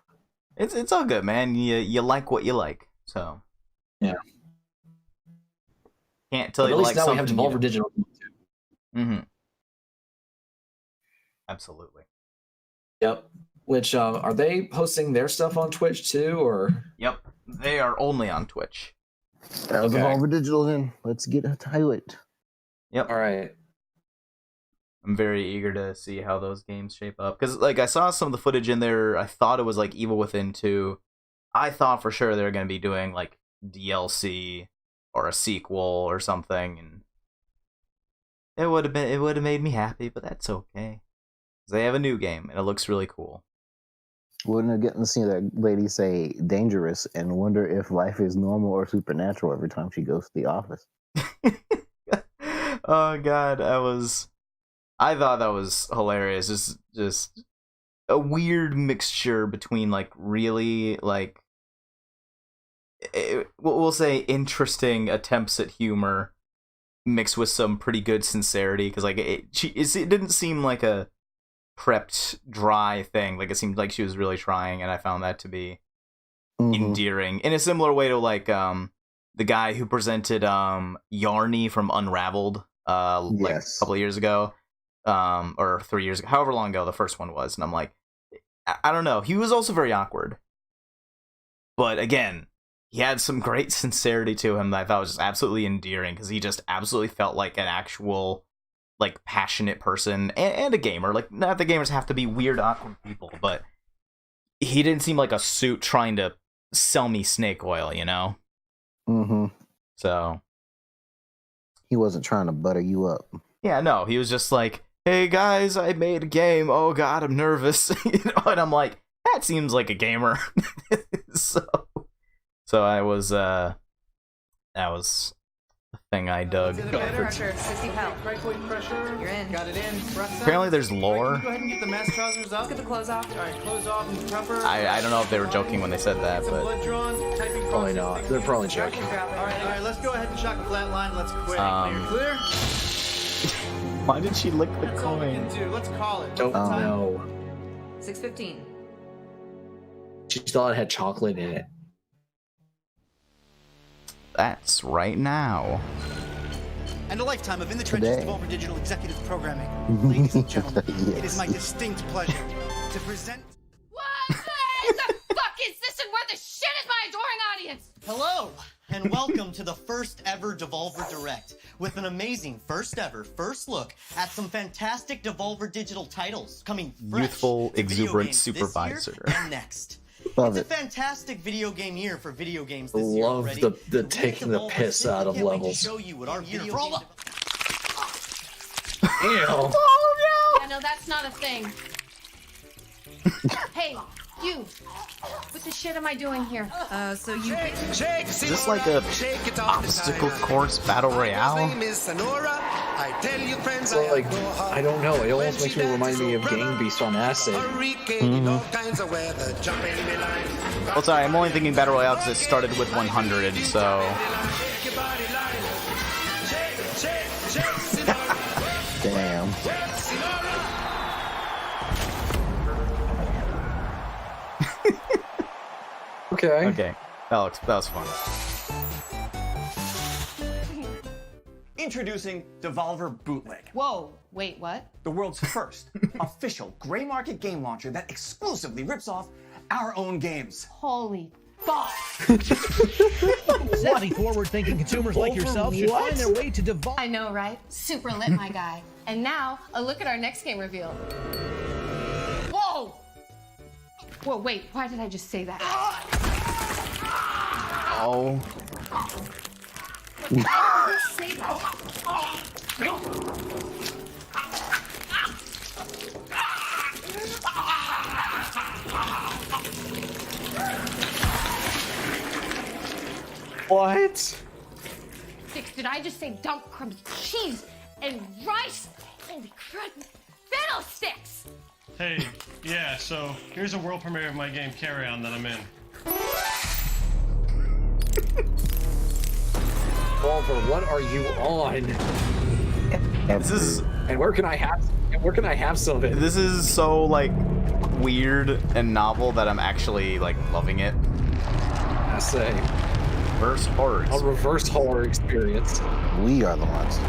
It's all good, man. You like what you like, so yeah. Can't tell but you at least like now we have something. Devolver Digital. Mm-hmm. Absolutely. Yep. Which are they posting their stuff on Twitch too, or? Yep, they are only on Twitch. That was Devolver Digital. Then let's get to it. Yep. All right. I'm very eager to see how those games shape up because, like, I saw some of the footage in there. I thought it was like Evil Within 2. I thought for sure they were going to be doing like DLC or a sequel or something, and it would have made me happy. But that's okay. They have a new game and it looks really cool. Wouldn't have gotten to see that lady say "dangerous" and wonder if life is normal or supernatural every time she goes to the office. Oh God, I thought that was hilarious. Just a weird mixture between like really like we'll say interesting attempts at humor mixed with some pretty good sincerity because like it didn't seem like a prepped dry thing. Like it seemed like she was really trying, and I found that to be endearing in a similar way to like the guy who presented Yarny from Unraveled like a couple of years ago. Or 3 years ago, however long ago the first one was, and I'm like, I don't know. He was also very awkward, but again, he had some great sincerity to him that I thought was just absolutely endearing because he just absolutely felt like an actual, like, passionate person and a gamer. Like, not the gamers have to be weird, awkward people, but he didn't seem like a suit trying to sell me snake oil, you know? So he wasn't trying to butter you up. Yeah, no, he was just like, hey guys, I made a game. Oh God, I'm nervous. You know, and I'm like, that seems like a gamer. so that was a thing I dug. Pressure, 60 pounds. Pressure. You're in. Got it in. Apparently there's lore. Go ahead and get the mask trousers up. Let's get the clothes off. All right, clothes off and cover. I don't know if they were joking when they said that, but probably not. They're probably joking. All right, let's go ahead and shock a flat line. Let's quit. Clear. Why did she lick the coin? Let's call it. Don't know. 6:15. She thought it had chocolate in it. That's right now. And a lifetime of In the Trenches Devolver Digital Executive Programming. Ladies and gentlemen, it is my distinct pleasure to present... What the fuck is this and where the shit is my adoring audience? Hello, and welcome to the first ever Devolver Direct, with an amazing first look at some fantastic Devolver Digital titles coming fresh Youthful, to video exuberant games supervisor. This year and next. Love It's a fantastic video game year for video games this Love year already. the taking the piss out of levels. Show you what our video Ew. Oh, no. Yeah, no, that's not a thing. Hey, you. What the shit am I doing here? So you... Is this like a obstacle course battle royale? So, like, I don't know. It almost makes me remind me of Gang Beast on acid. Well, sorry, I'm only thinking battle royale because it started with 100, so... Damn. Okay. That was fun. Introducing Devolver Bootleg. Whoa, wait, what? The world's first official gray market game launcher that exclusively rips off our own games. Holy fuck. Savvy, forward-thinking consumers like yourself should find their way to Devolver. I know, right? Super lit, my guy. And now, a look at our next game reveal. Whoa! Whoa, wait, why did I just say that? Oh. What? Six, did I just say dump crumbs, cheese, and rice? Holy crap, fiddlesticks! Hey, yeah, so here's a world premiere of my game Carry On that I'm in. Oliver, what are you on? This is... And where can I have some of it? This is so, like, weird and novel that I'm actually, like, loving it. I say. Reverse horror. A reverse horror experience. We are the ones.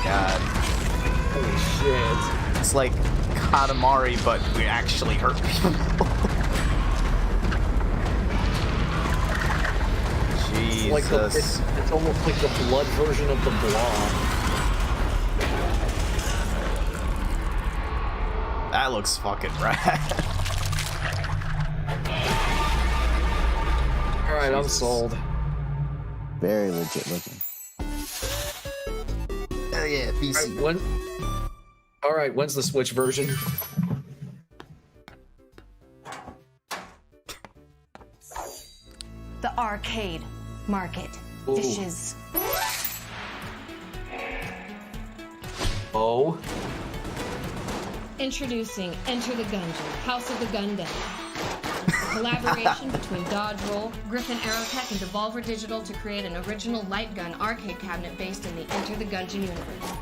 god. Holy shit. It's like Katamari, but we actually hurt people. Jesus. Like it's almost like the blood version of the Blob. That looks fucking rad. Alright, I'm sold. Very legit looking. Oh yeah, PC. Alright, when's the Switch version? The arcade market. Ooh. Dishes. Oh. Introducing Enter the Gungeon, House of the Gundam. A collaboration between Dodge Roll, Griffin Aerotech, and Devolver Digital to create an original light gun arcade cabinet based in the Enter the Gungeon universe.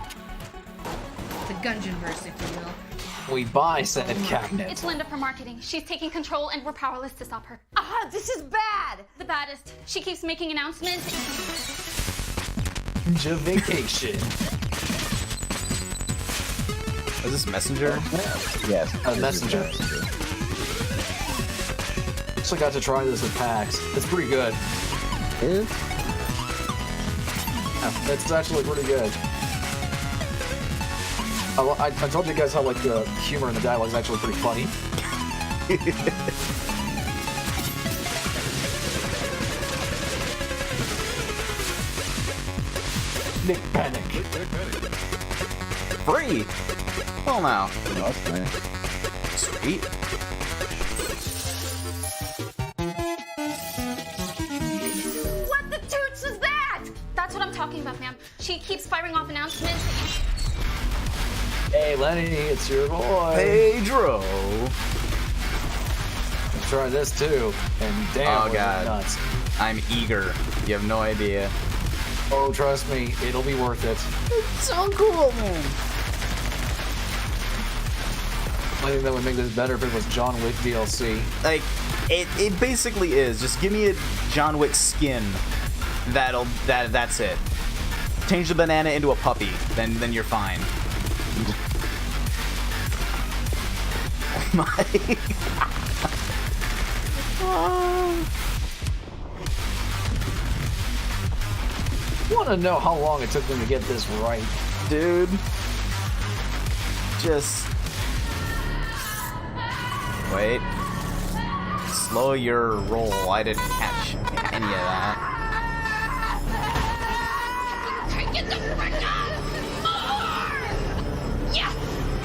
The Gungeonverse, if you will. We buy said cabinet. It's Linda from marketing. She's taking control and we're powerless to stop her. Ah, this is bad! The baddest. She keeps making announcements. Vacation. Is this Messenger? Yes. Messenger. Actually got to try this at PAX. It's pretty good. Is? Yeah, it's actually pretty good. I told you guys how like the humor in the dialogue is actually pretty funny. Nick Panic. Free! Well now. That's nice. Sweet. What the toots is that? That's what I'm talking about, ma'am. She keeps firing off announcements. Hey Lenny, it's your boy. Pedro. Try this too, and damn, oh god, nuts. I'm eager. You have no idea. Oh, trust me, it'll be worth it. It's so cool, man. I think that would make this better if it was John Wick DLC. Like, it basically is. Just give me a John Wick skin. That's it. Change the banana into a puppy, then you're fine. Oh my. I want to know how long it took them to get this right. Dude. Just... Wait. Slow your roll. I didn't catch any of that. Get the frick out! More! Yes!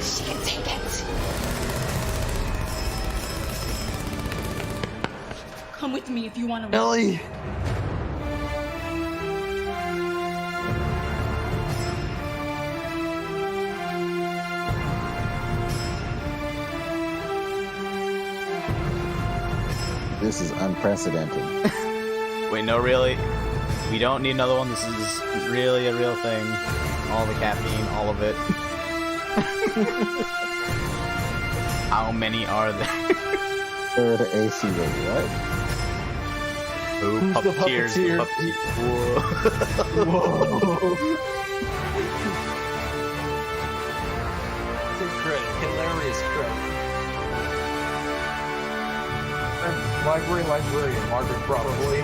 She can take it! Come with me if you want to. Ellie! This is unprecedented. Wait, no, really? We don't need another one. This is really a real thing. All the caffeine, all of it. How many are there? Third AC rate, what? Who? Who's the Puppeteers. puppeteer? Whoa. Whoa. Good crit. Hilarious crit. Librarian, Margaret, probably.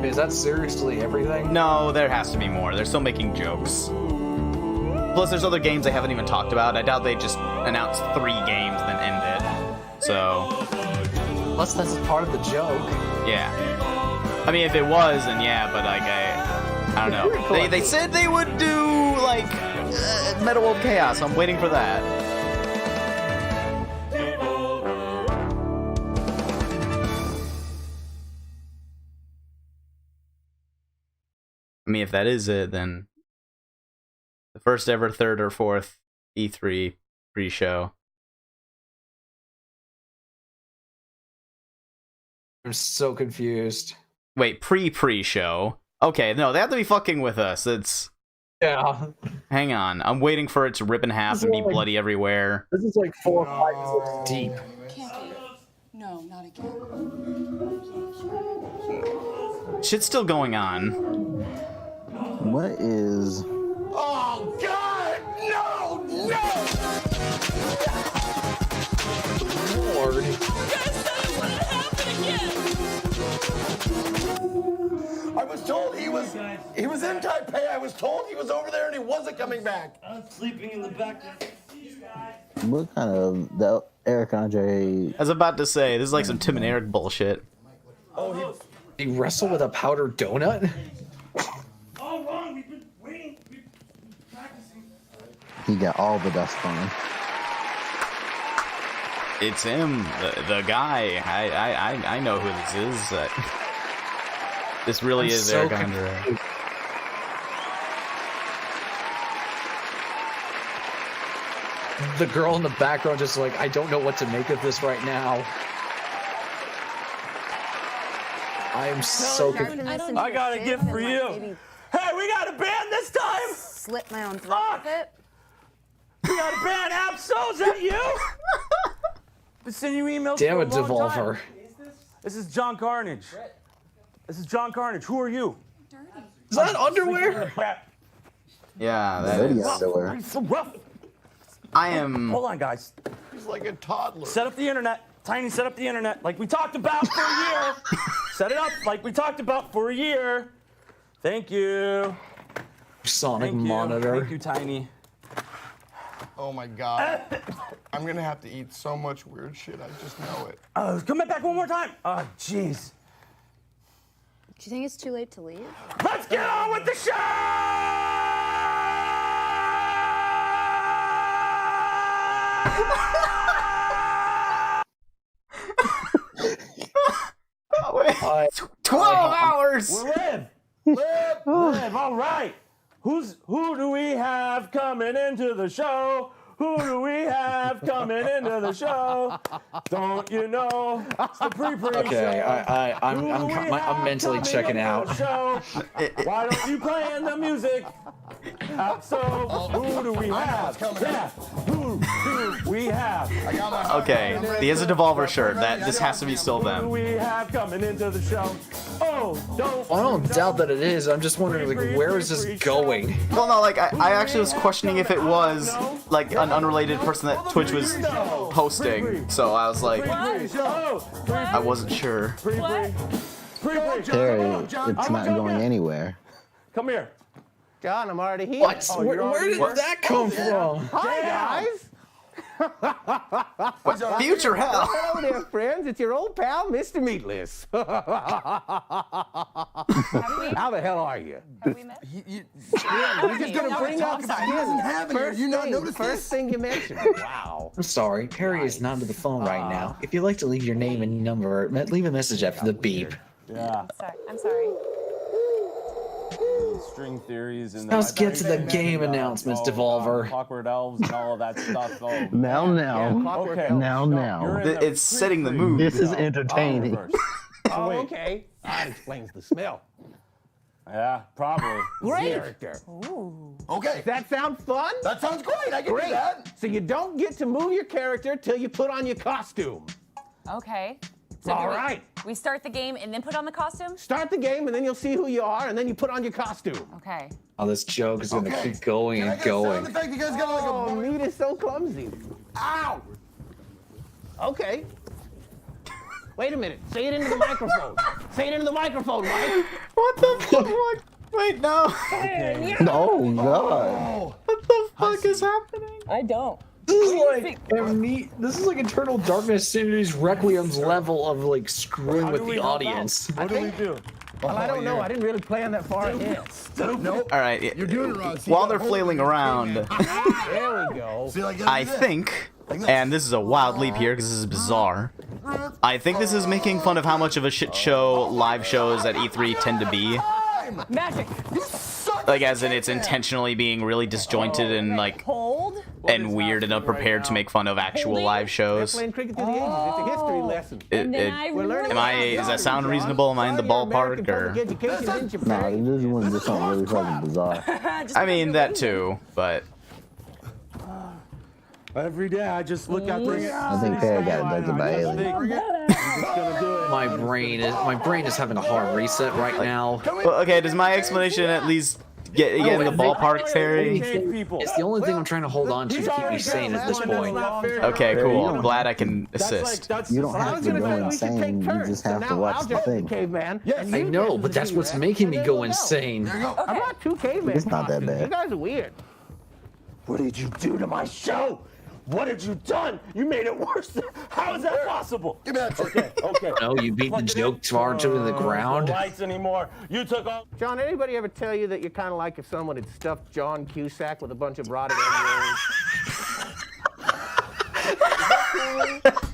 Is that seriously everything? No, there has to be more. They're still making jokes. Plus, there's other games they haven't even talked about. I doubt they just announced 3 games and then end it. So... Plus, that's part of the joke. Yeah. I mean, if it was, then yeah, but like, I don't know. They said they would do, like, Meta World Chaos. I'm waiting for that. I mean, if that is it, then the first ever 3rd or 4th E3 pre-show. I'm so confused. Wait, pre-show? Okay, no, they have to be fucking with us. It's... Yeah. Hang on, I'm waiting for it to rip in half and be bloody everywhere. This is like 4 or 5 deep. Can't be. No, not again. Shit's still going on. What is? Oh God! No! No! Lord. You guys said it wouldn't happen again. I was told he was in Taipei. I was told he was over there and he wasn't coming back. I was sleeping in the back. What kind of the Eric Andre? I was about to say, this is like some Tim and Eric bullshit. Oh, he wrestled with a powdered donut? All wrong. We've been waiting. We've been practicing. He got all the dust on him. It's him, the guy. I know who this is. This really is so Eric Andre. The girl in the background just like, I don't know what to make of this right now. I am so confused. I got a gift for you. Hey, we got a band this time. Slit my own throat with it. We got a band. Absol, is that you? Been sending you emails. Damn for it, a long Devolver. time. This is John Carnage. This is John Carnage. Who are you? Is that underwear? Yeah, that is. Underwear. He's so rough. I am. Hold on, guys. He's like a toddler. Set up the internet. Tiny, set up the internet like we talked about for a year. Set it up like we talked about for a year. Thank you. Sonic Thank you. monitor. Thank you, Tiny. Oh my God. I'm gonna have to eat so much weird shit. I just know it. Come back one more time. Oh, jeez. Do you think it's too late to leave? Let's get on with the show! Oh, wait. 12 hours! Live! All right. Who do we have coming into the show? Who do we have coming into the show? Don't you know? It's the pre-pre Okay, show. I'm mentally checking out. Why don't you play in the music? So, who do we have? Yeah, who do we have? Okay, he has a Devolver shirt. This has to be still Who do them. we have coming into the show? Oh, I don't doubt that it is. I'm just wondering, like, where is this going? Well, no, like, I actually was questioning if it was, like, an unrelated person that Twitch was hosting. So I was like, I wasn't sure. Terry, it's not going anywhere. Come here. John, I'm already here. What? Where did that come from? Hi, guys. Future hell. Hello there, friends. It's your old pal, Mr. Meatless. How the hell are you? You're just gonna bring up skin. First thing you mentioned. Wow. I'm sorry, Harry is not to the phone right now. If you'd like to leave your name and number, leave a message after the beep. Yeah. I'm sorry. String theories and Let's get to the game announcements, Devolver. Clockwork Elves and all of that stuff. Now. Okay. Now. It's setting the mood. This is entertaining. Oh, okay. That explains the smell. Yeah, probably. Great. Character. Ooh. Okay. Does that sound fun? That sounds great. I can do that. So you don't get to move your character till you put on your costume. Okay. So All right. We start the game and then put on the costume? Start the game and then you'll see who you are and then you put on your costume. Okay. Oh, this joke is gonna keep going and going. You guys got like Oh, meat is so clumsy. Ow! Okay. Wait a minute. Say it into the microphone. Say it into the microphone, Mike. What the fuck? Wait, no. Oh, God. What the fuck is happening? I don't. This is like Eternal Darkness Series Requiem's level of like screwing with the audience. What do we do? Well, I don't know. I didn't really plan that far ahead. Nope. All right. You're doing it wrong. While they're flailing around, There we go. I think, and this is a wild leap here because this is bizarre. I think this is making fun of how much of a shit show live shows at E3 tend to be. Magic. Like, as in, it's intentionally being really disjointed and like and weird and unprepared to make fun of actual live shows. Playing cricket through the ages. It's a history lesson. Does that sound reasonable? Am I in the ballpark or? Nah, this one just sounds really fucking bizarre. I mean that too, but Every day I just look at this. I think Perry got abducted by aliens. My brain is having a hard reset right now. Well, okay, does my explanation at least get in the ballpark, Perry? It's the only thing I'm trying to hold on to keep me sane at this point. Okay, cool. I'm glad I can assist. You don't have to go insane. You just have to watch the thing. Caveman. I know, but that's what's making me go insane. I brought 2 cavemen. It's not that bad. You guys are weird. What did you do to my show? What have you done? You made it worse. How is that possible? Give me that Okay. No, you beat the joke far to the ground. No lights anymore. You took all. John, anybody ever tell you that you're kind of like if someone had stuffed John Cusack with a bunch of rotted egg rolls?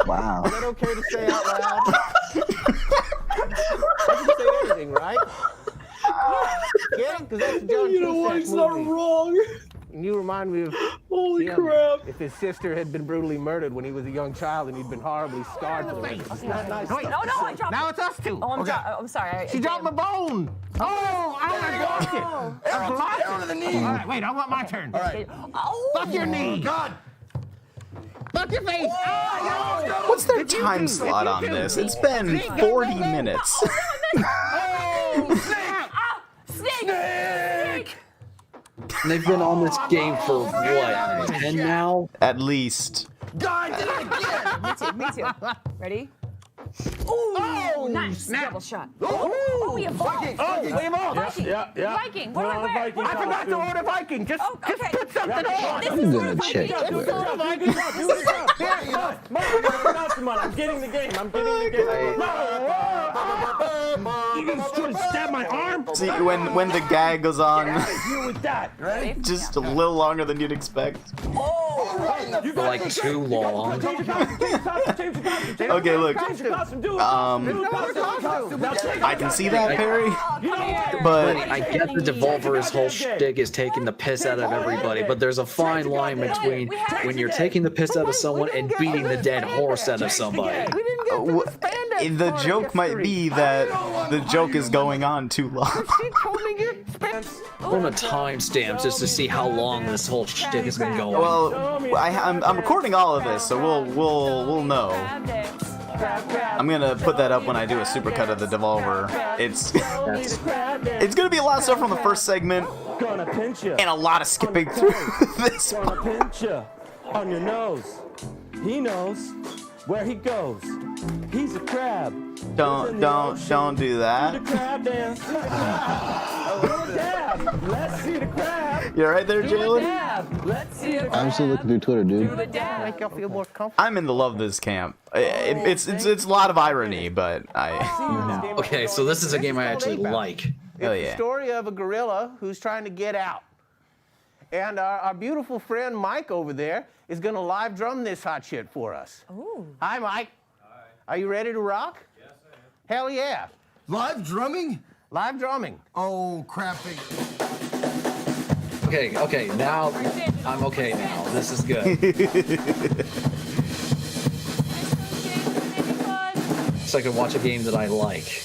Wow. Is that okay to say out loud? I can say anything, right? Yeah, because that's a John Cusack movie. wrong. And you remind me of Holy him crap. if his sister had been brutally murdered when he was a young child and he'd been horribly scarred for the rest of his life. No, I dropped Now it's us two. Oh, I'm sorry. She dropped my bone. Oh, I lost it. I lost it. Arrow to the knee. All right, wait, I want my turn. All right. Oh. Fuck your knee. God. Fuck your face. Oh, What's their time slot on this? It's been 40 minutes. Oh, snap. Snake! And they've been on this game for what, 10 now? At least. God, did it again. Me too. Ready? Oh, nice. Double shot. Oh, we evolved. Oh, we evolved. Viking. Yeah. Viking. Where? I forgot to order Viking. Just put something on. This I'm is gonna check Viking. Twitter. I'm getting the game. You just trying to stab my arm? See, when the gag goes on You with that, right? just a little longer than you'd expect. For like too long. Okay, look. I can see that, Perry, but I get the Devolver's whole shtick is taking the piss out of everybody, but there's a fine line between when you're taking the piss out of someone and beating the dead horse out of somebody. the joke might be that the joke is going on too long. On a timestamp just to see how long this whole shtick has been going. Well, I'm recording all of this, so we'll know. I'm gonna put that up when I do a supercut of the Devolver. It's gonna be a lot of stuff from the first segment and a lot of skipping through this Gonna pinch you on your nose. He knows where he goes. He's a crab. Don't do that. The crab dance. Let's see the crab. You alright there, Jalen? Let's see the I'm still looking through Twitter, dude. Make y'all feel more comfortable. I'm in the love this camp. It's a lot of irony, but I. Okay, so this is a game I actually like. Oh It's yeah. the story of a gorilla who's trying to get out. And our beautiful friend Mike over there is going to live drum this hot shit for us. Ooh. Hi, Mike. Hi. Are you ready to rock? Yes, I am. Hell yeah. Live drumming? Live drumming. Oh, crappy. Okay, now I'm okay now. This is good. So I can watch a game that I like.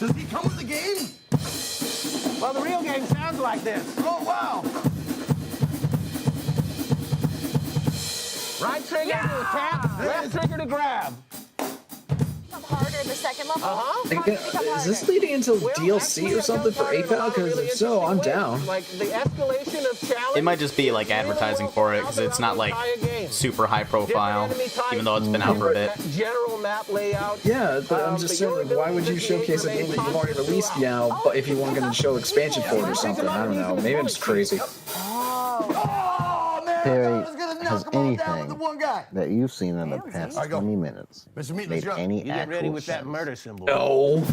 Does he come with the game? Well, the real game sounds like this. Oh, wow. Right trigger to tap, left trigger to grab. Harder the second level. Is this leading into DLC or something for APAL? Because if so, I'm down. Like the escalation of challenge. It might just be like advertising for it because it's not like super high profile, even though it's been out for a bit. General map layout. Yeah, but I'm just saying, like, why would you showcase a game that you've already released now, but if you weren't going to show expansion for it or something? I don't know. Maybe I'm just crazy. Perry, has anything that you've seen in the past 20 minutes made any You get ready actual with that sense? murder symbol. No.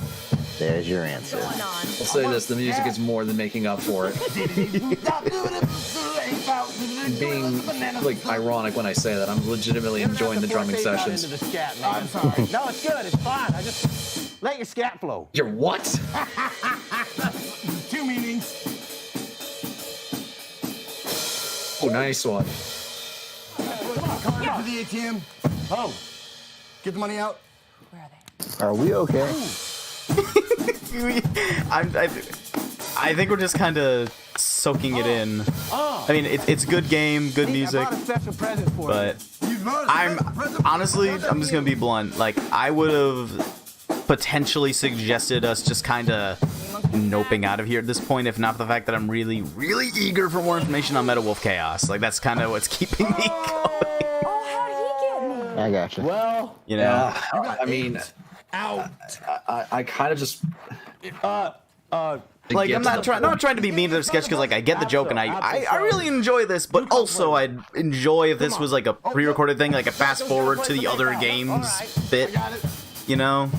There's your answer. I'll say this, the music is more than making up for it. Being, like, ironic when I say that. I'm legitimately enjoying the drumming sessions. I'm sorry. No, it's good. It's fine. I just let your scat flow. Your what? 2 meanings. Oh, nice one. Come on, to the ATM. Oh. Get the money out. Are we okay? I think we're just kind of soaking it in. I mean, it's good game, good music, but I'm just gonna be blunt. Like, I would have potentially suggested us just kind of noping out of here at this point, if not for the fact that I'm really, really eager for more information on Meta Wolf Chaos. Like, that's kind of what's keeping me going. I got you. Well, You know, I mean, I kind of just like, I'm not trying to be mean to their sketch, because like I get the joke and I really enjoy this, but also I'd enjoy if this was like a pre-recorded thing, like a fast forward to the other games bit, you know.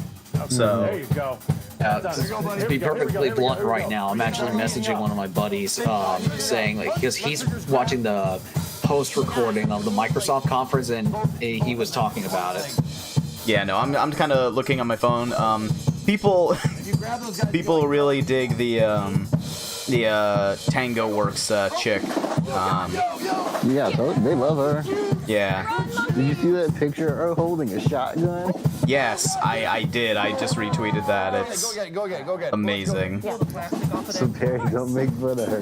So there you go. To be perfectly blunt right now, I'm actually messaging one of my buddies saying, like, because he's watching the post-recording of the Microsoft conference and he was talking about it. yeah, no, I'm kind of looking on my phone. People really dig the Tango Works chick. Yeah, they love her. Yeah. Did you see that picture of her holding a shotgun? Yes, I did. I just retweeted that. It's amazing. So Perry, don't make fun of her.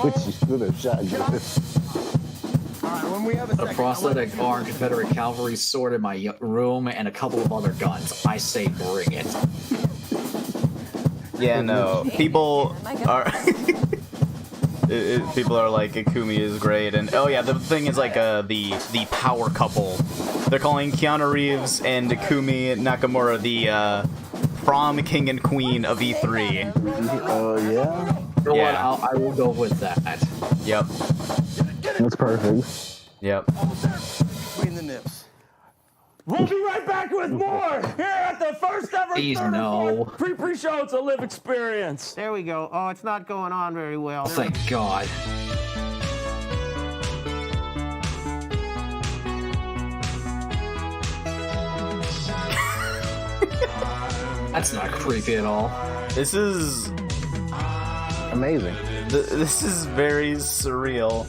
Which she's with a shotgun. A prosthetic arm, Confederate cavalry sword in my room, and a couple of other guns. I say bring it. Yeah, no. People are... people are like, Ikumi is great, and oh yeah, the thing is like the power couple. They're calling Keanu Reeves and Ikumi Nakamura the prom king and queen of E3. Oh yeah? You know what? I will go with that. Yep. That's perfect. Yep. Between the nips. We'll be right back with more here at the first ever Please no. pre-show. It's a live experience. There we go. Oh, it's not going on very well. Thank God. That's not creepy at all. This is amazing. This is very surreal.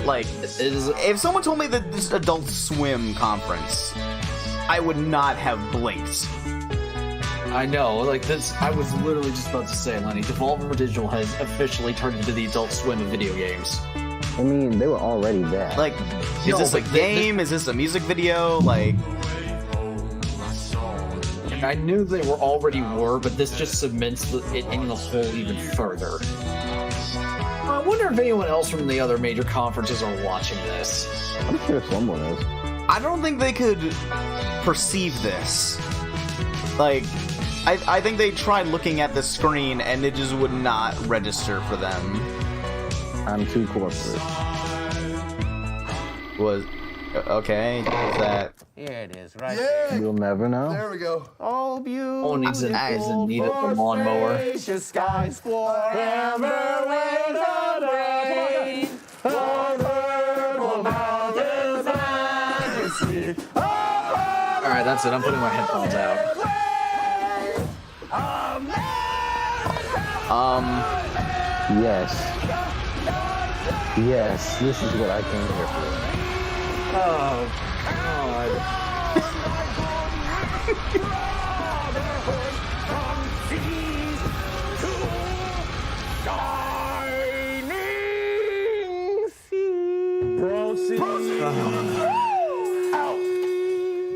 Like, if someone told me that this Adult Swim conference, I would not have blinked. I know, like this. I was literally just about to say, Lenny, Devolver Digital has officially turned into the Adult Swim of video games. I mean, they were already that. Like, is this a game? Is this a music video? Like, I knew they already were, but this just cements it in the hole even further. I wonder if anyone else from the other major conferences are watching this. I'm sure someone is. I don't think they could perceive this. Like, I think they tried looking at the screen and it just would not register for them. I'm too corporate. Was okay? Is that? Here it is, right there. You'll never know. There we go. Oh, beautiful. Oh, needs a need a lawnmower. Skies forever with the rain. Alright, that's it. I'm putting my headphones out. Yes. Yes, this is what I came here for. Oh, God.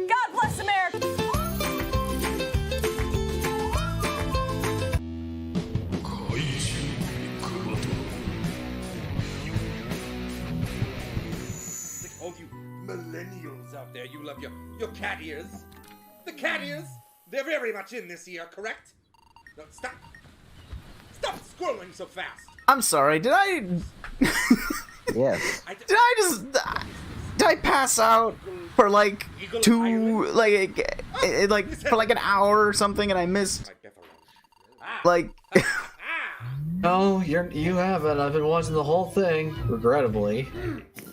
God bless America. All you millennials out there, you love your cat ears. The cat ears, they're very much in this year, correct? No, stop scrolling so fast. I'm sorry. Did I? Yes. Did I pass out for like for like an hour or something, and I missed like? No, you haven't. I've been watching the whole thing, regrettably.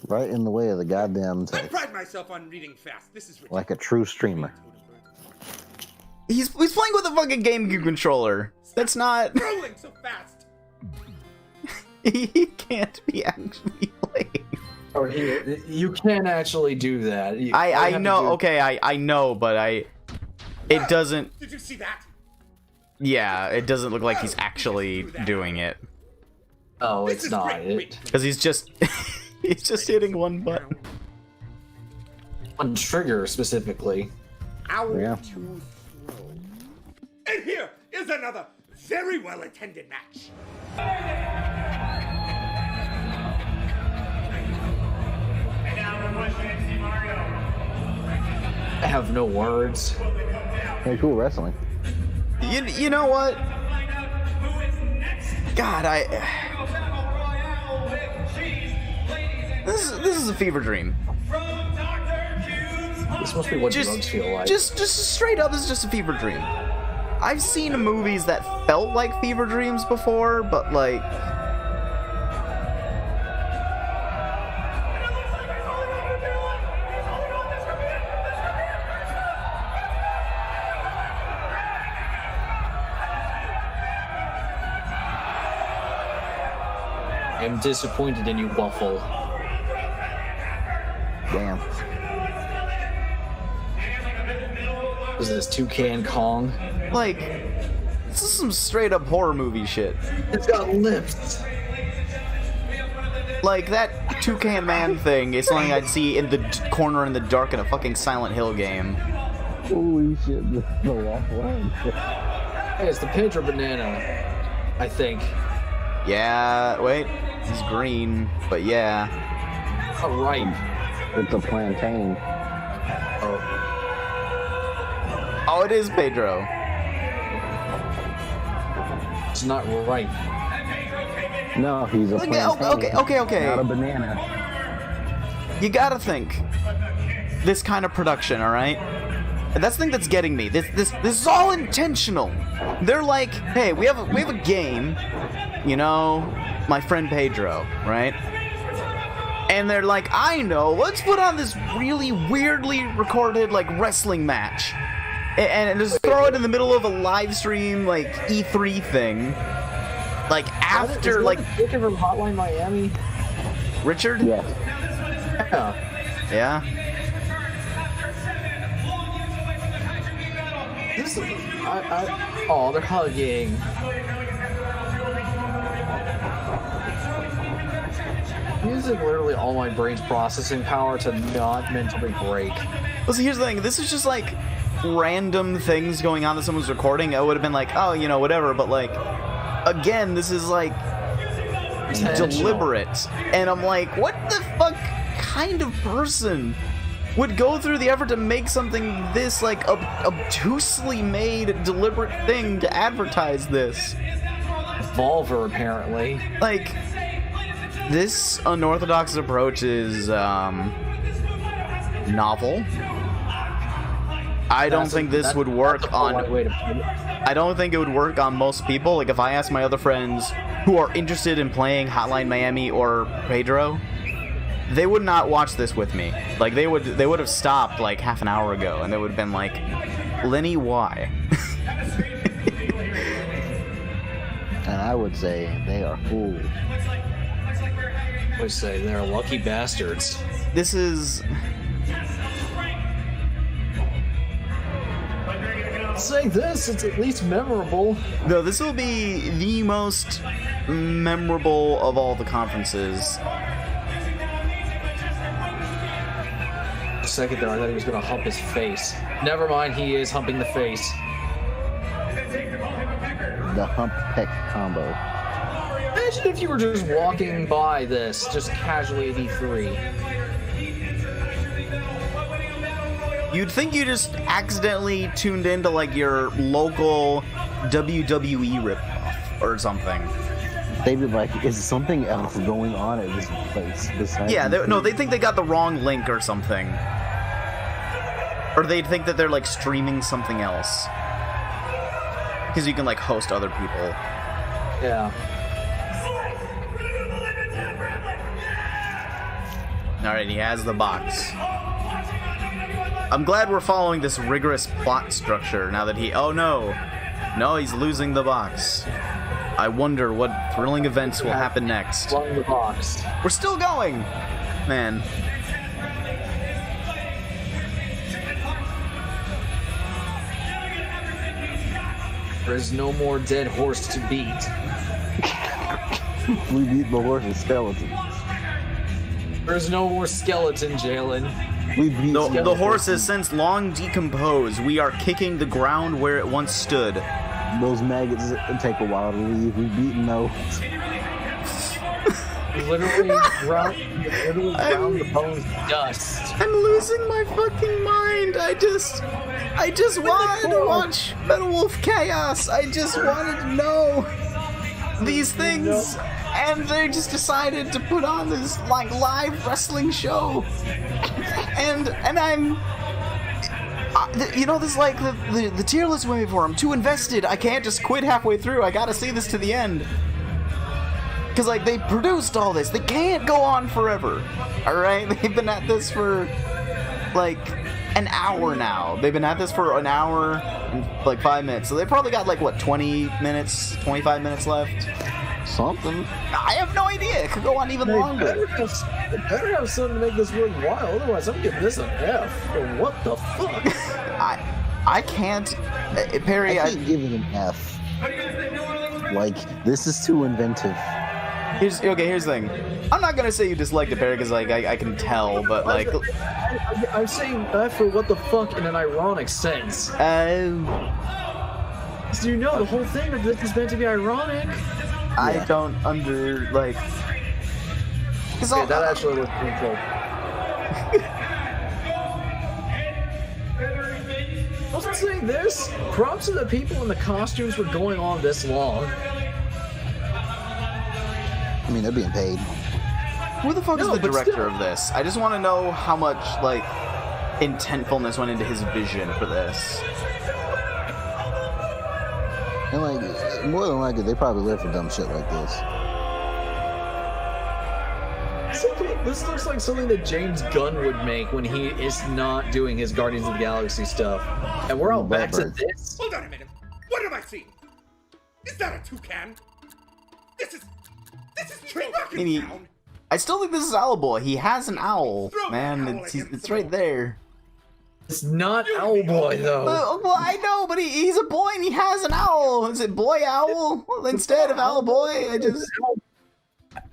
Right in the way of the goddamn I text. pride myself on reading fast. This is Like a true streamer. He's playing with a fucking GameCube controller. That's not. scrolling so fast. He can't be actually playing. Or you can actually do that. I know. Okay, I know, but it doesn't. Did you see that? Yeah, it doesn't look like he's actually doing it. Oh, it's not it. Because he's just he's just hitting one button. One trigger specifically. Ow, Yeah. too slow. And here is another very well attended match. I have no words. Hey, cool wrestling. You know what? God, This is a fever dream. This must be what drugs feel like. Just straight up, this is just a fever dream. I've seen movies that felt like fever dreams before, but like... I'm disappointed in you, Waffle. Damn. Is this Toucan Kong? Like, this is some straight up horror movie shit. It's got lips. Like, that Toucan Man thing is something I'd see in the corner in the dark in a fucking Silent Hill game. Holy shit, the waffle. Hey, it's the Pedro banana, I think. Yeah, wait, he's green, but yeah. Oh, right. It's a plantain. Oh, it is Pedro. It's not right. No, he's a plantain. Okay. Not a banana. You gotta think. This kind of production, alright? And that's the thing that's getting me. This is all intentional. They're like, hey, we have a game, you know, my friend Pedro, right? And they're like, I know, let's put on this really weirdly recorded like wrestling match. And just throw it in the middle of a live stream like E3 thing. Like after like Richard from Hotline Miami. Richard? Yes. Yeah. This is, oh, they're hugging. Using literally all my brain's processing power to not mentally break. Well, see, here's the thing. This is just like random things going on that someone's recording. I would have been like, oh, you know, whatever. But like, again, this is like deliberate. And I'm like, what the fuck kind of person would go through the effort to make something this like obtusely made deliberate thing to advertise this? Volver, apparently. Like, this unorthodox approach is novel. I don't think this would work on... I don't think it would work on most people. Like, if I asked my other friends who are interested in playing Hotline Miami or Pedro, they would not watch this with me. Like, they would have stopped like half an hour ago, and they would have been like, Lenny, why? And I would say they are fools. I would say they're lucky bastards. This is... Saying this, it's at least memorable. No, this will be the most memorable of all the conferences. A second there, I thought he was going to hump his face. Never mind, he is humping the face. The hump peck combo. Imagine if you were just walking by this, just casually at E3. You'd think you just accidentally tuned into like your local WWE ripoff or something. They'd be like, is something else going on at this place besides? Yeah, they think they got the wrong link or something. Or they'd think that they're like streaming something else. Because you can like host other people. Yeah. Alright, he has the box. I'm glad we're following this rigorous plot structure now that he... Oh no! No, he's losing the box. I wonder what thrilling events will happen next. Won the box. We're still going! Man. There is no more dead horse to beat. We beat the horse's skeleton. There's no more skeleton, Jalen. We beat the horse has since long decomposed. We are kicking the ground where it once stood. Those maggots take a while to leave. We've beaten those. Literally ground the bones to dust. I'm losing my fucking mind. I just wanted to watch Metal Wolf Chaos. I just wanted to know these things, and they just decided to put on this like live wrestling show, and I'm, you know, this is like the tier list went before. I'm too invested. I can't just quit halfway through. I gotta see this to the end. Because, like, they produced all this. They can't go on forever. Alright? They've been at this for, like, an hour now. They've been at this for an hour and, like, 5 minutes. So they probably got, like, what, 20 minutes, 25 minutes left? Something. I have no idea. It could go on even longer. They better have something to make this worthwhile. Otherwise, I'm giving this an F. What the fuck? I can't. Perry, I can't give it an F. Like, this is too inventive. Here's the thing. I'm not gonna say you disliked it, Perry, because like I can tell, but like I'm saying F for what the fuck in an ironic sense. So you know the whole thing of this is meant to be ironic. I don't like. Okay, that actually was pretty cool. I was saying this. Props to the people in the costumes for going on this long. I mean, they're being paid. Who the fuck is the director of this? I just want to know how much, like, intentfulness went into his vision for this. And, like, more than likely, they probably live for dumb shit like this. This looks like something that James Gunn would make when he is not doing his Guardians of the Galaxy stuff. And we're all back to this. Hold on a minute. What am I seeing? Is that a toucan? This is Tree Rocket Town. I still think this is Owlboy. He has an owl, man. It's right there. It's not Owlboy though. Well, I know, but he's a boy and he has an owl. Is it Boy Owl instead of Owlboy?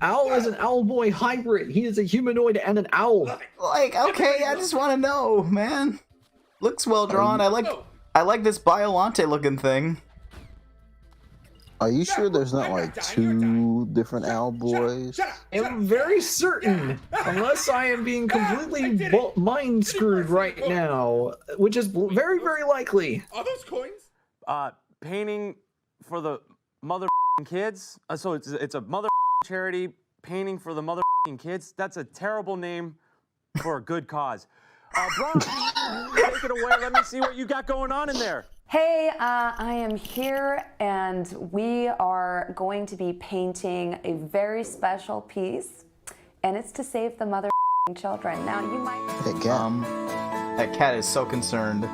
Owl is an Owlboy hybrid. He is a humanoid and an owl. Like, okay, I just want to know, man. Looks well drawn. I like this Biolante looking thing. Are you sure there's not like 2 different Owlboys? I'm very certain, unless I am being completely mind screwed right now, which is very, very likely. Are those coins? Painting for the mother kids. So it's a mother charity painting for the mother kids. That's a terrible name for a good cause. Brian, take it away. Let me see what you got going on in there. Hey, I am here, and we are going to be painting a very special piece, and it's to save the mother children. Now, you might... Hey, cat. That cat is so concerned.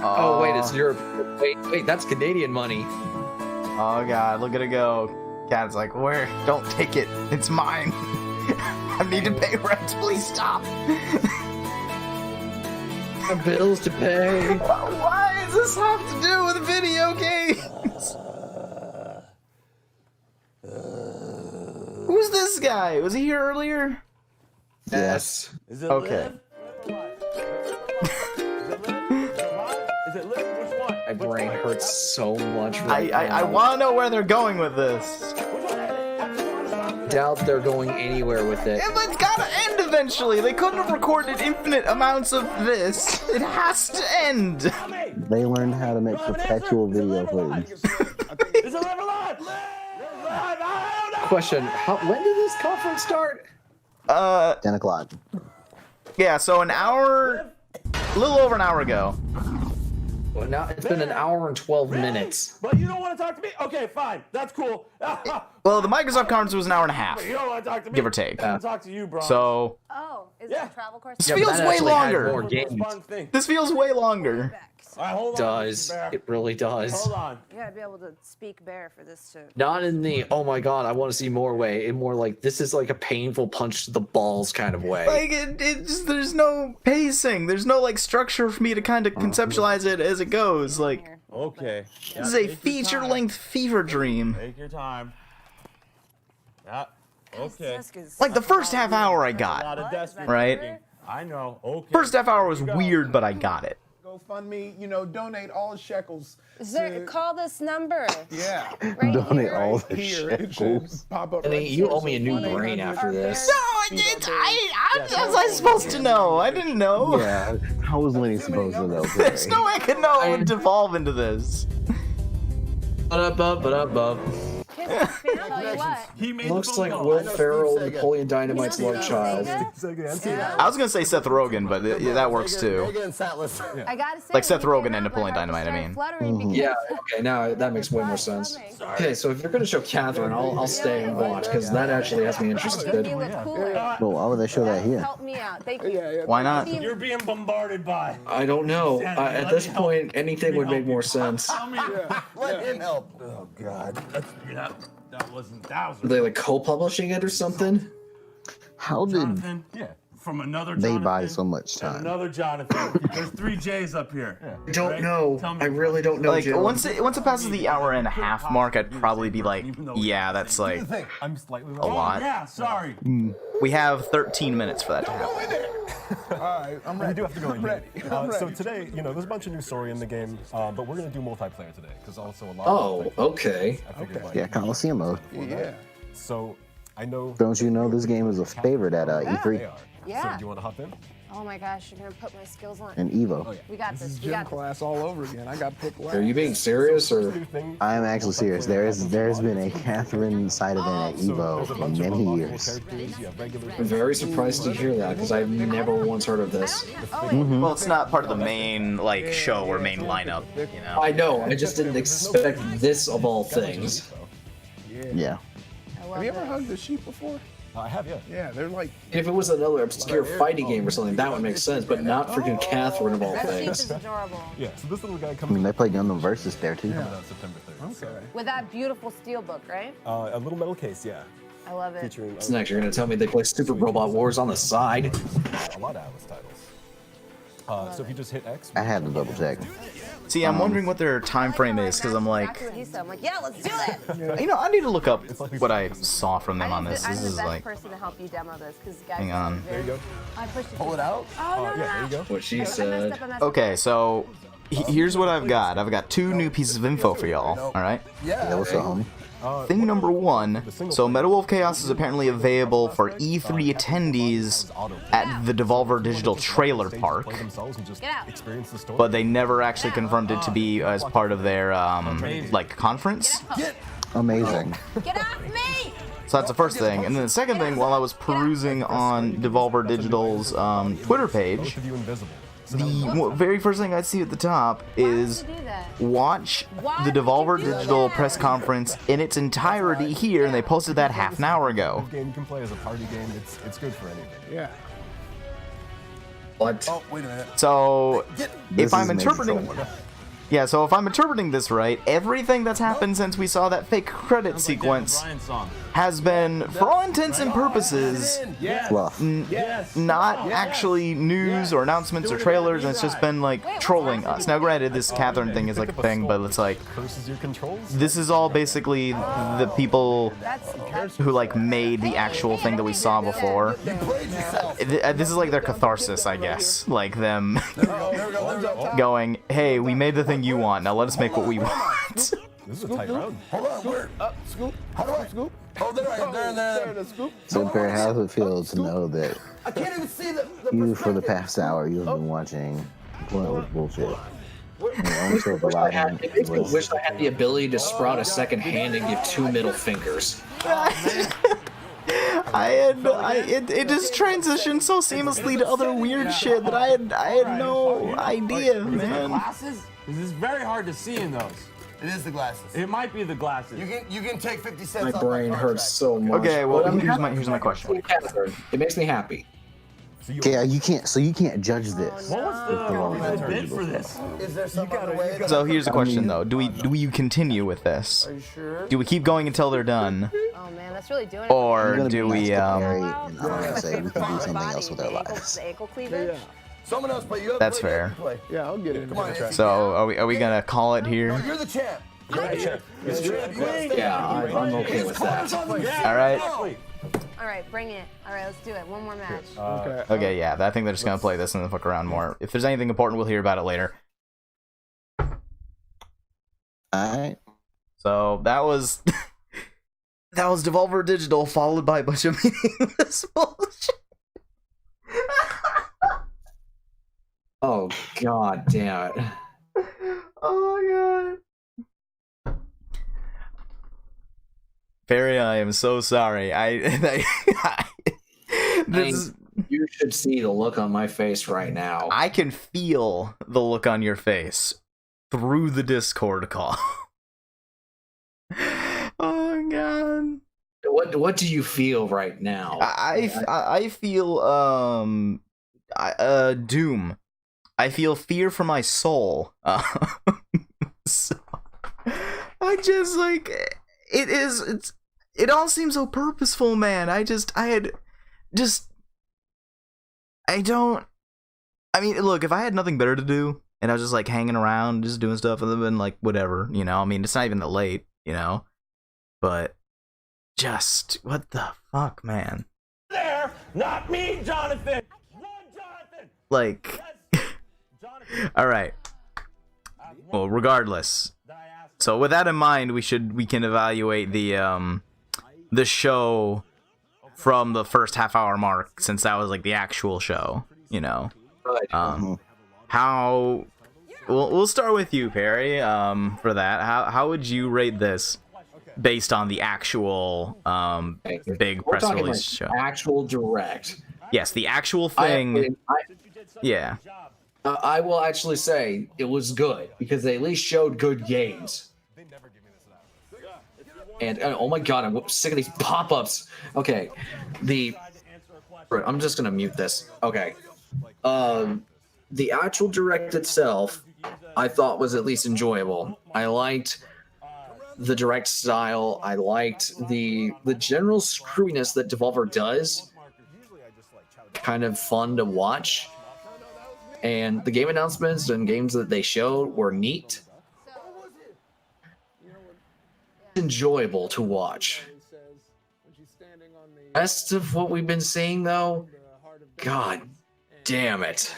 Oh, wait, it's Europe. Wait, that's Canadian money. Oh, God, look at it go. Cat's like, where? Don't take it. It's mine. I need to pay rent. Please stop. Bills to pay. Why does this have to do with video games? Who's this guy? Was he here earlier? Yes. Is it okay. Is it live? Which one? My brain hurts so much right now. I want to know where they're going with this. Doubt they're going anywhere with it. Yeah, but it's gotta end eventually. They couldn't have recorded infinite amounts of this. It has to end. They learned how to make perpetual video footage. Is it live alive? Question: when did this conference start? 10 o'clock. Yeah, so an hour, a little over an hour ago. Well, now it's been an hour and 12 minutes. But you don't want to talk to me? Okay, fine. That's cool. Well, the Microsoft conference was an hour and a half, You don't want to talk to me? give or take. I want to talk to you, bro. So Oh, is it a travel course? this feels way longer. games. This feels way longer. All right, hold It on. does. It really does. Hold on. You gotta be able to speak bear for this to. Not in the oh my god, I want to see more way. In more like this is like a painful punch to the balls kind of way. Like it just, there's no pacing. There's no like structure for me to kind of conceptualize it as it goes. Like Okay. this is a feature-length fever dream. Take your time. Yeah. Okay. Like the first half hour I got, right? I know. Okay. First half hour was weird, but I got it. GoFundMe, donate all shekels. Call this number. Yeah. Right Donate here. all the Here, it shekels. should pop up. I mean, right you there, owe me a so new 1-800 brain after this. No, how was I supposed to know? I didn't know. Yeah, how was Lenny supposed to know? There's no way I could know it would devolve into this. Tell you what. Looks like Will Ferrell, Napoleon Dynamite's love child. I was gonna say Seth Rogen, but that works too. I gotta say, Like Seth Rogen and Napoleon Dynamite, I mean. Yeah, okay, now that makes way more sense. Okay, so if you're gonna show Catherine, I'll stay and watch, because that actually has me interested. Well, why would they show that here? Help me out. Thank you. Why not? You're being bombarded by. I don't know. At this point, anything would make more sense. Let him help. Oh God. That wasn't thousands. Are they like co-publishing it or something? How did Jonathan, from another they Jonathan, buy so much and time? another Jonathan. There's 3 J's up here. I don't know. I really don't know. Like Jim. once it passes the hour and a half mark, I'd probably be like, yeah, that's like I'm slightly a lot. Yeah, sorry. We have 13 minutes for that to happen. All right, I'm ready. We do have to go in ready. here. I'm So ready. today, there's a bunch of new story in the game, but we're going to do multiplayer today because also a lot. Oh, okay. I figured, like, Yeah, Coliseum mode. Yeah. So I know. Don't you know this game is a favorite at E3 they are. Yeah. So do you want to hop in? Oh my gosh, you're gonna put my skills on. and Evo? We got This this. is We gym got this. class all over again. I got picked last. Are you being serious or? I am actually serious. There's been a Catherine side event at Evo for many years. I'm very surprised to hear that because I've never once heard of this. Well, it's not part of the main like show or main lineup, you know. I know. I just didn't expect this of all things. Yeah. Have you ever hugged a sheep before? I have, yeah. Yeah, they're like. If it was another obscure fighting game or something, that would make sense, but not freaking Catherine of all That sheep things. is adorable. Yeah, so this little guy I comes mean, they play Gundam Versus there too. coming out September 3rd. Okay. With that beautiful steel book, right? A little metal case, yeah. I love it. Featuring What's next? You're gonna tell me they play Super Robot Wars on the side? a lot of Atlas titles. So if you just hit X. I had to double check. See, I'm wondering what their time frame is because I'm like, Exactly what he said. I'm like, yeah, let's do it. you know, I need to look up what I saw from them on this. I'm This the is best like, person to help you demo this because guys. hang on. There you go. I pushed it. Pull it out. Oh no, no, Yeah, there you go. What she I said. messed up. Okay, so here's what I've got. I've got 2 new pieces of info for y'all. All right. Yeah, what's up, homie? Thing number 1, so Meta Wolf Chaos is apparently available for E3 attendees at the Devolver Digital Trailer Park, but they never actually confirmed it to be as part of their, like, conference. Amazing. Get off me! So that's the first thing. And then the second thing, while I was perusing on Devolver Digital's Twitter page, the very first thing I see at the top is watch the Devolver Digital press conference in its entirety here, and they posted that half an hour ago. Game you can play as a party game. It's good for anything. Yeah. What? Oh, wait a minute. So, This if I'm is interpreting... amazing. Yeah, so if I'm interpreting this right, everything that's happened since we saw that fake credit sequence has been, for all intents and purposes, Fluff. not actually news or announcements or trailers, and it's just been like trolling us. Now granted, this Catherine thing is like a thing, but it's like, this is all basically the people who like made the actual thing that we saw before. This is like their catharsis, I guess. Like them going, hey, we made the thing you want, now let us make what we want. This is a tight round. Hold on, where? Scoop. How do I scoop? Oh, there I am. There. Scoop. So, Barry, how does it feel to know that I can't even see the you, for the past hour, you've been watching Pointless Bullshit? And the only sort of alignment It makes me was- wish I had the ability to sprout a second hand and give 2 middle fingers. It just transitioned so seamlessly to other weird shit that I had no idea, man. Glasses? This is very hard to see in those. It is the glasses. It might be the glasses. You can take 50 cents My off brain hurts so much. Okay, well, But I'm here's my question. It makes me happy. Yeah, you can't. So you can't judge this. What was the bid for this? Is there some other way? So here's the question though: Do we continue with this? Are you sure? Do we keep going until they're done, Oh man, that's really doing it. or do we? And I'm gonna say we can do something else with our lives. The ankle cleavage. Someone else play. You That's fair. Yeah, I'll get it. Come on, Nancy. So are we gonna call it here? You're the champ. Yeah, I'm okay with that. All right. All right, bring it. All right, let's do it. One more match. Okay, yeah. I think they're just gonna play this and then fuck around more. If there's anything important, we'll hear about it later. Alright. So that was Devolver Digital, followed by a bunch of meaningless bullshit. Oh god damn it. Oh my god. Barry, I am so sorry. You should see the look on my face right now. I can feel the look on your face through the Discord call. Oh god. What do you feel right now? I feel doom. I feel fear for my soul. So, I just like it all seems so purposeful, man. I mean, look, if I had nothing better to do and I was just like hanging around, just doing stuff, and then like whatever, you know. I mean, it's not even that late, you know. But just what the fuck, man? There, not me, Jonathan. One Jonathan. Like, all right. Well, regardless. So with that in mind, we can evaluate the show from the first half-hour mark, since that was like the actual show, you know. How we'll start with you, Perry. For that, how would you rate this based on the actual big We're press talking release like show? actual direct. Yes, the actual thing. Yeah. I will actually say it was good because they at least showed good games. And oh my god, I'm sick of these pop-ups. Okay, I'm just gonna mute this. Okay, the actual direct itself, I thought was at least enjoyable. I liked the direct style. I liked the general screwiness that Devolver does. Kind of fun to watch. And the game announcements and games that they showed were neat. Enjoyable to watch. Rest of what we've been seeing, though, god damn it.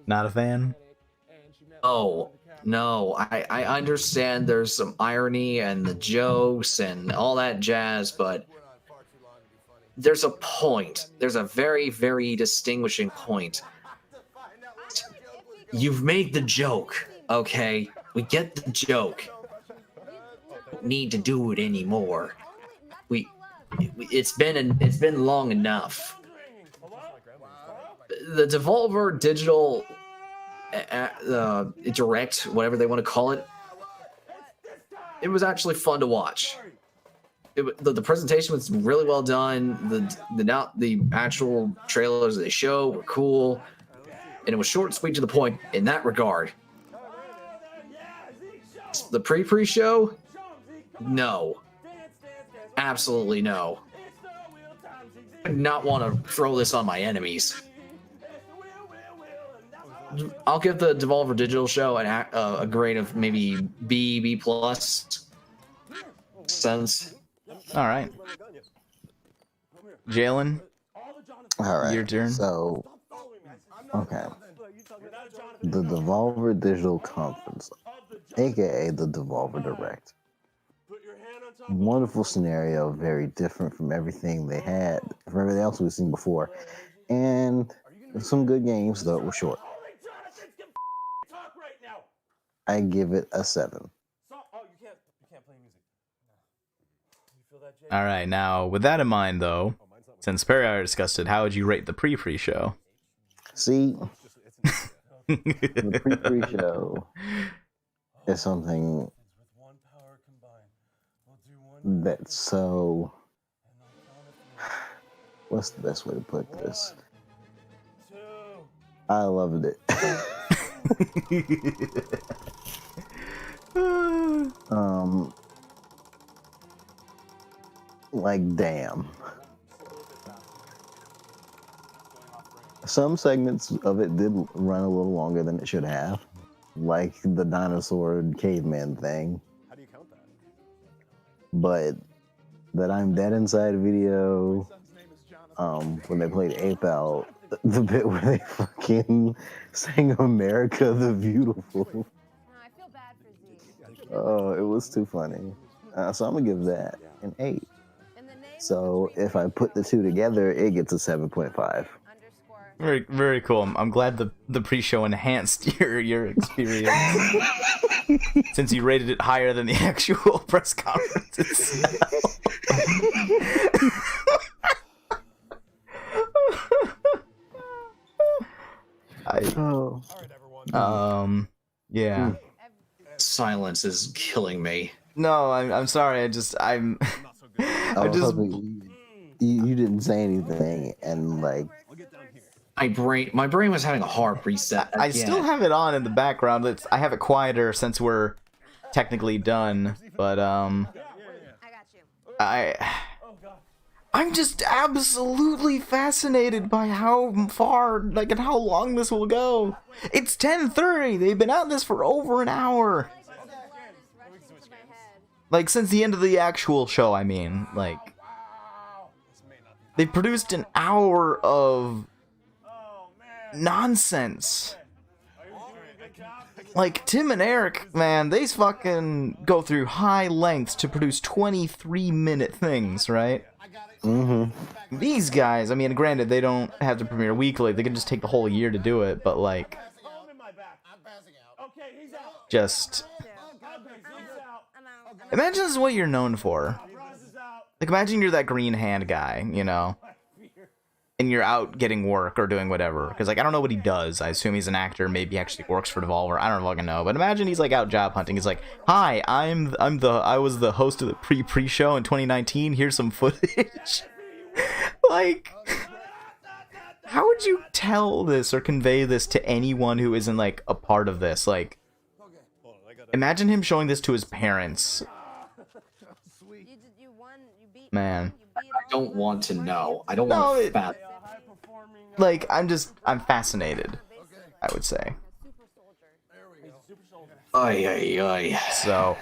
Not a fan? Oh, no. I understand there's some irony and the jokes and all that jazz, but there's a point. There's a very, very distinguishing point. You've made the joke, okay? We get the joke. Don't need to do it anymore. It's been long enough. The Devolver Digital Direct, whatever they want to call it, it was actually fun to watch. The presentation was really well done. The actual trailers they show were cool, and it was short and sweet to the point in that regard. The pre-show, no, absolutely no. I do not want to throw this on my enemies. I'll give the Devolver Digital show a grade of maybe B plus. Sense. All right, Jalen. All right. Your turn. So, okay. The Devolver Digital Conference, aka the Devolver Direct. Wonderful scenario, very different from everything they had, from everything else we've seen before. And some good games, though it was short. I give it a 7. All right, now with that in mind, though, since Perry already discussed it, how would you rate the pre-show? See, the pre-show, is something that's so. What's the best way to put this? I loved it. Like damn. Some segments of it did run a little longer than it should have, like the dinosaur caveman thing. How do you count that? But that I'm Dead Inside video, when they played Ape Out, the bit where they fucking sang America the Beautiful. Oh, it was too funny. So I'm gonna give that an 8. So if I put the two together, it gets a 7.5. Very, very cool. I'm glad the pre-show enhanced your experience. Since you rated it higher than the actual press conference itself. Yeah. Silence is killing me. No, I'm sorry. I'm You didn't say anything, and like my brain was having a hard reset. I still have it on in the background. I have it quieter since we're technically done, but I'm just absolutely fascinated by how far, like, and how long this will go. It's 10:30. They've been at this for over an hour. Like, since the end of the actual show, I mean, like, they produced an hour of nonsense. Like, Tim and Eric, man, they fucking go through high lengths to produce 23-minute things, right? Mm-hmm. These guys, I mean, granted, they don't have to premiere weekly. They can just take the whole year to do it, but, like, just... Imagine this is what you're known for. Like, imagine you're that green hand guy, you know? And you're out getting work or doing whatever. Because, like, I don't know what he does. I assume he's an actor. Maybe he actually works for Devolver. I don't fucking know. But imagine he's, like, out job hunting. He's like, hi, I was the host of the pre-show in 2019. Here's some footage. Like, how would you tell this or convey this to anyone who isn't, like, a part of this? Like, imagine him showing this to his parents. Man. I don't want to know. I don't want to like, I'm fascinated, I would say. Ay, ay, ay. So,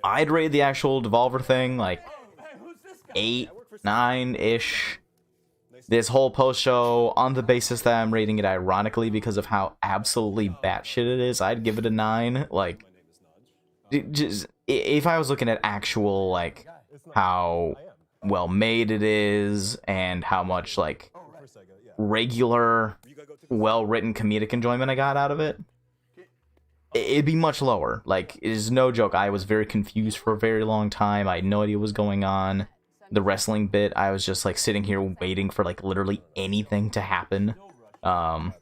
I'd rate the actual Devolver thing, like, 8, 9-ish. This whole post-show, on the basis that I'm rating it ironically because of how absolutely batshit it is, I'd give it a 9. Like, just, if I was looking at actual, like, how well made it is and how much, like, regular, well written comedic enjoyment I got out of it, it'd be much lower. Like, it is no joke. I was very confused for a very long time. I had no idea what was going on. The wrestling bit, I was just, like, sitting here waiting for, like, literally anything to happen. But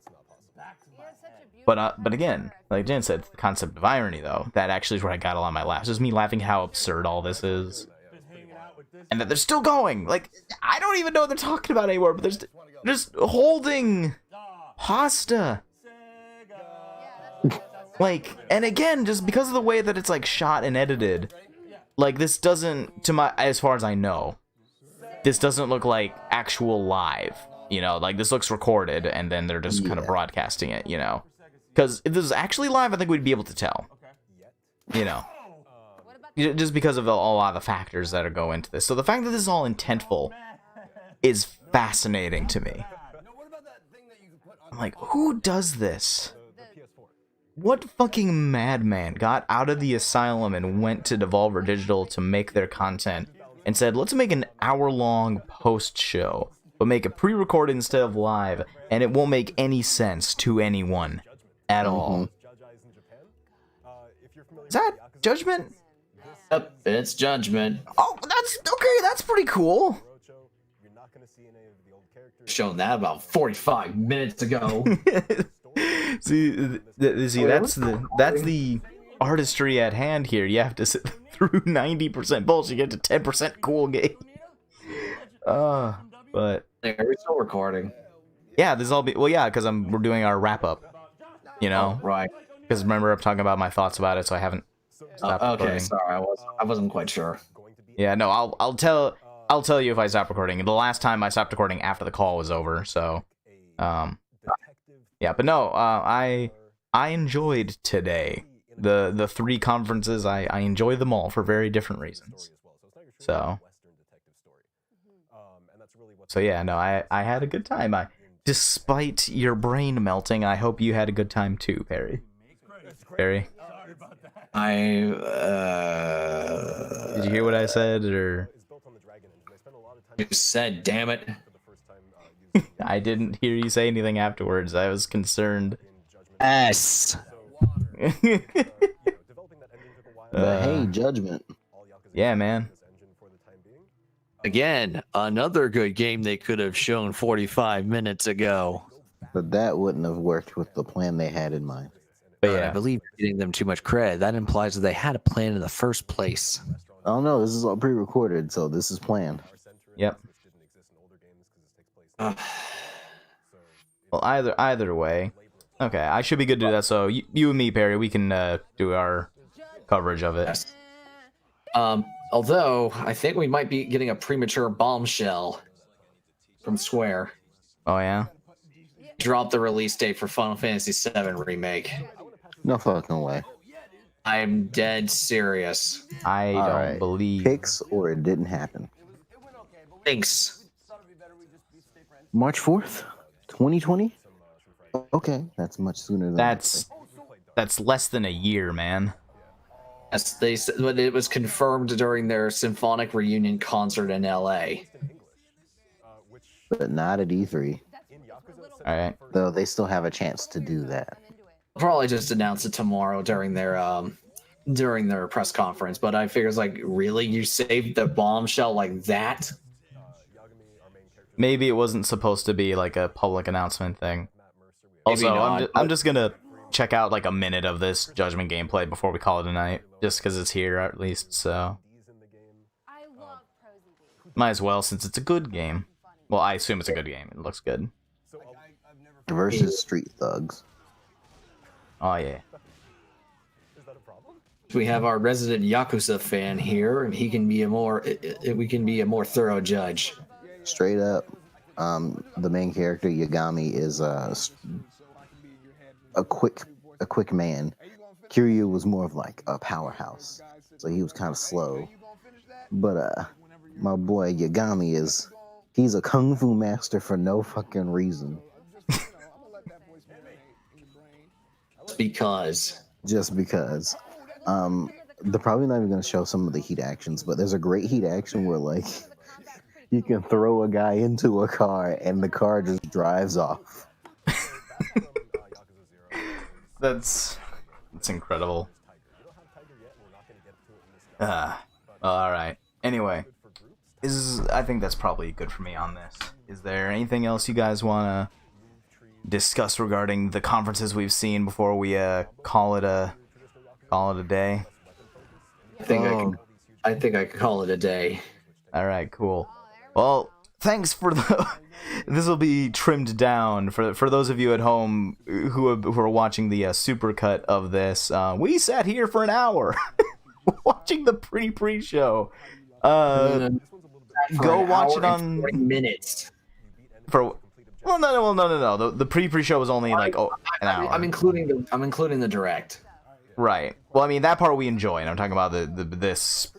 again, like Jen said, the concept of irony, though, that actually is where I got a lot of my laughs. Just me laughing how absurd all this is. And that they're still going. Like, I don't even know what they're talking about anymore, but they're just holding pasta. Like, and again, just because of the way that it's, like, shot and edited, like, this doesn't, as far as I know, this doesn't look like actual live, you know? Like, this looks recorded, and then they're just kind of broadcasting it, you know? Because if this is actually live, I think we'd be able to tell. You know? Just because of a lot of the factors that go into this. So the fact that this is all intentful is fascinating to me. I'm like, who does this? What fucking madman got out of the asylum and went to Devolver Digital to make their content and said, let's make an hour-long post-show, but make it pre-recorded instead of live, and it won't make any sense to anyone at all. Is that Judgment? Yep, it's Judgment. Oh, that's okay. That's pretty cool. Shown that about 45 minutes ago. See, that's the artistry at hand here. You have to sit through 90% bullshit, get to 10% cool game. But we're still recording. Yeah, this is all because we're doing our wrap up. You know, right? Because remember, I'm talking about my thoughts about it, so I haven't stopped okay, recording. sorry, I wasn't quite sure. Yeah, no, I'll tell you if I stop recording. The last time I stopped recording after the call was over, so yeah, but no, I enjoyed today. The 3 conferences, I enjoyed them all for very different reasons. So yeah, no, I had a good time. Despite your brain melting, I hope you had a good time too, Perry. Perry? Did you hear what I said, or? You said, damn it. I didn't hear you say anything afterwards. I was concerned. S. But hey, Judgment. Yeah, man. Again, another good game they could have shown 45 minutes ago. But that wouldn't have worked with the plan they had in mind. But yeah, I believe you're giving them too much credit. That implies that they had a plan in the first place. Oh no, this is all pre-recorded, so this is planned. Yep. Well, either way, okay, I should be good to do that. So you and me, Perry, we can do our coverage of it. Yes. Although I think we might be getting a premature bombshell from Square. Oh yeah. Drop the release date for Final Fantasy VII Remake. No fucking way. I'm dead serious. I don't believe. Picks or it didn't happen. Thanks. March 4th, 2020. Okay, that's much sooner than that's less than a year, man. Yes, they said, but it was confirmed during their symphonic reunion concert in LA. But not at E3. All right. Though they still have a chance to do that. Probably just announce it tomorrow during their press conference. But I figure it's like, really, you saved the bombshell like that? Maybe it wasn't supposed to be like a public announcement thing. Also, I'm just gonna check out like a minute of this Judgment gameplay before we call it a night, just because it's here at least. So might as well, since it's a good game. Well, I assume it's a good game. It looks good. Versus Street Thugs. Oh yeah. We have our resident Yakuza fan here, and he can be we can be a more thorough judge. Straight up, the main character Yagami is a quick man. Kiryu was more of like a powerhouse, so he was kind of slow. But my boy Yagami he's a kung fu master for no fucking reason. Just because. They're probably not even going to show some of the heat actions, but there's a great heat action where like you can throw a guy into a car and the car just drives off. That's incredible. All right. Anyway, I think that's probably good for me on this. Is there anything else you guys want to discuss regarding the conferences we've seen before we call it a day? I think I can call it a day. All right, cool. Well, thanks for this will be trimmed down for those of you at home who are watching the supercut of this. We sat here for an hour watching the pre-show. Go watch it on 40 minutes. No. The pre-show was only like an hour. I'm including the direct. Right. Well, I mean that part we enjoy, and I'm talking about this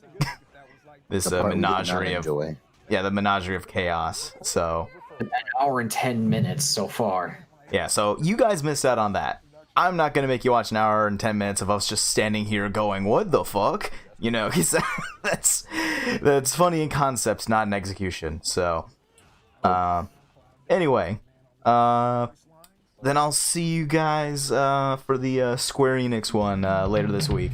menagerie of the menagerie of chaos. So an hour and 10 minutes so far. Yeah. So you guys missed out on that. I'm not gonna make you watch an hour and 10 minutes of us just standing here going, "What the fuck?" You know, because that's funny in concepts, not in execution. So, anyway, then I'll see you guys for the Square Enix one later this week.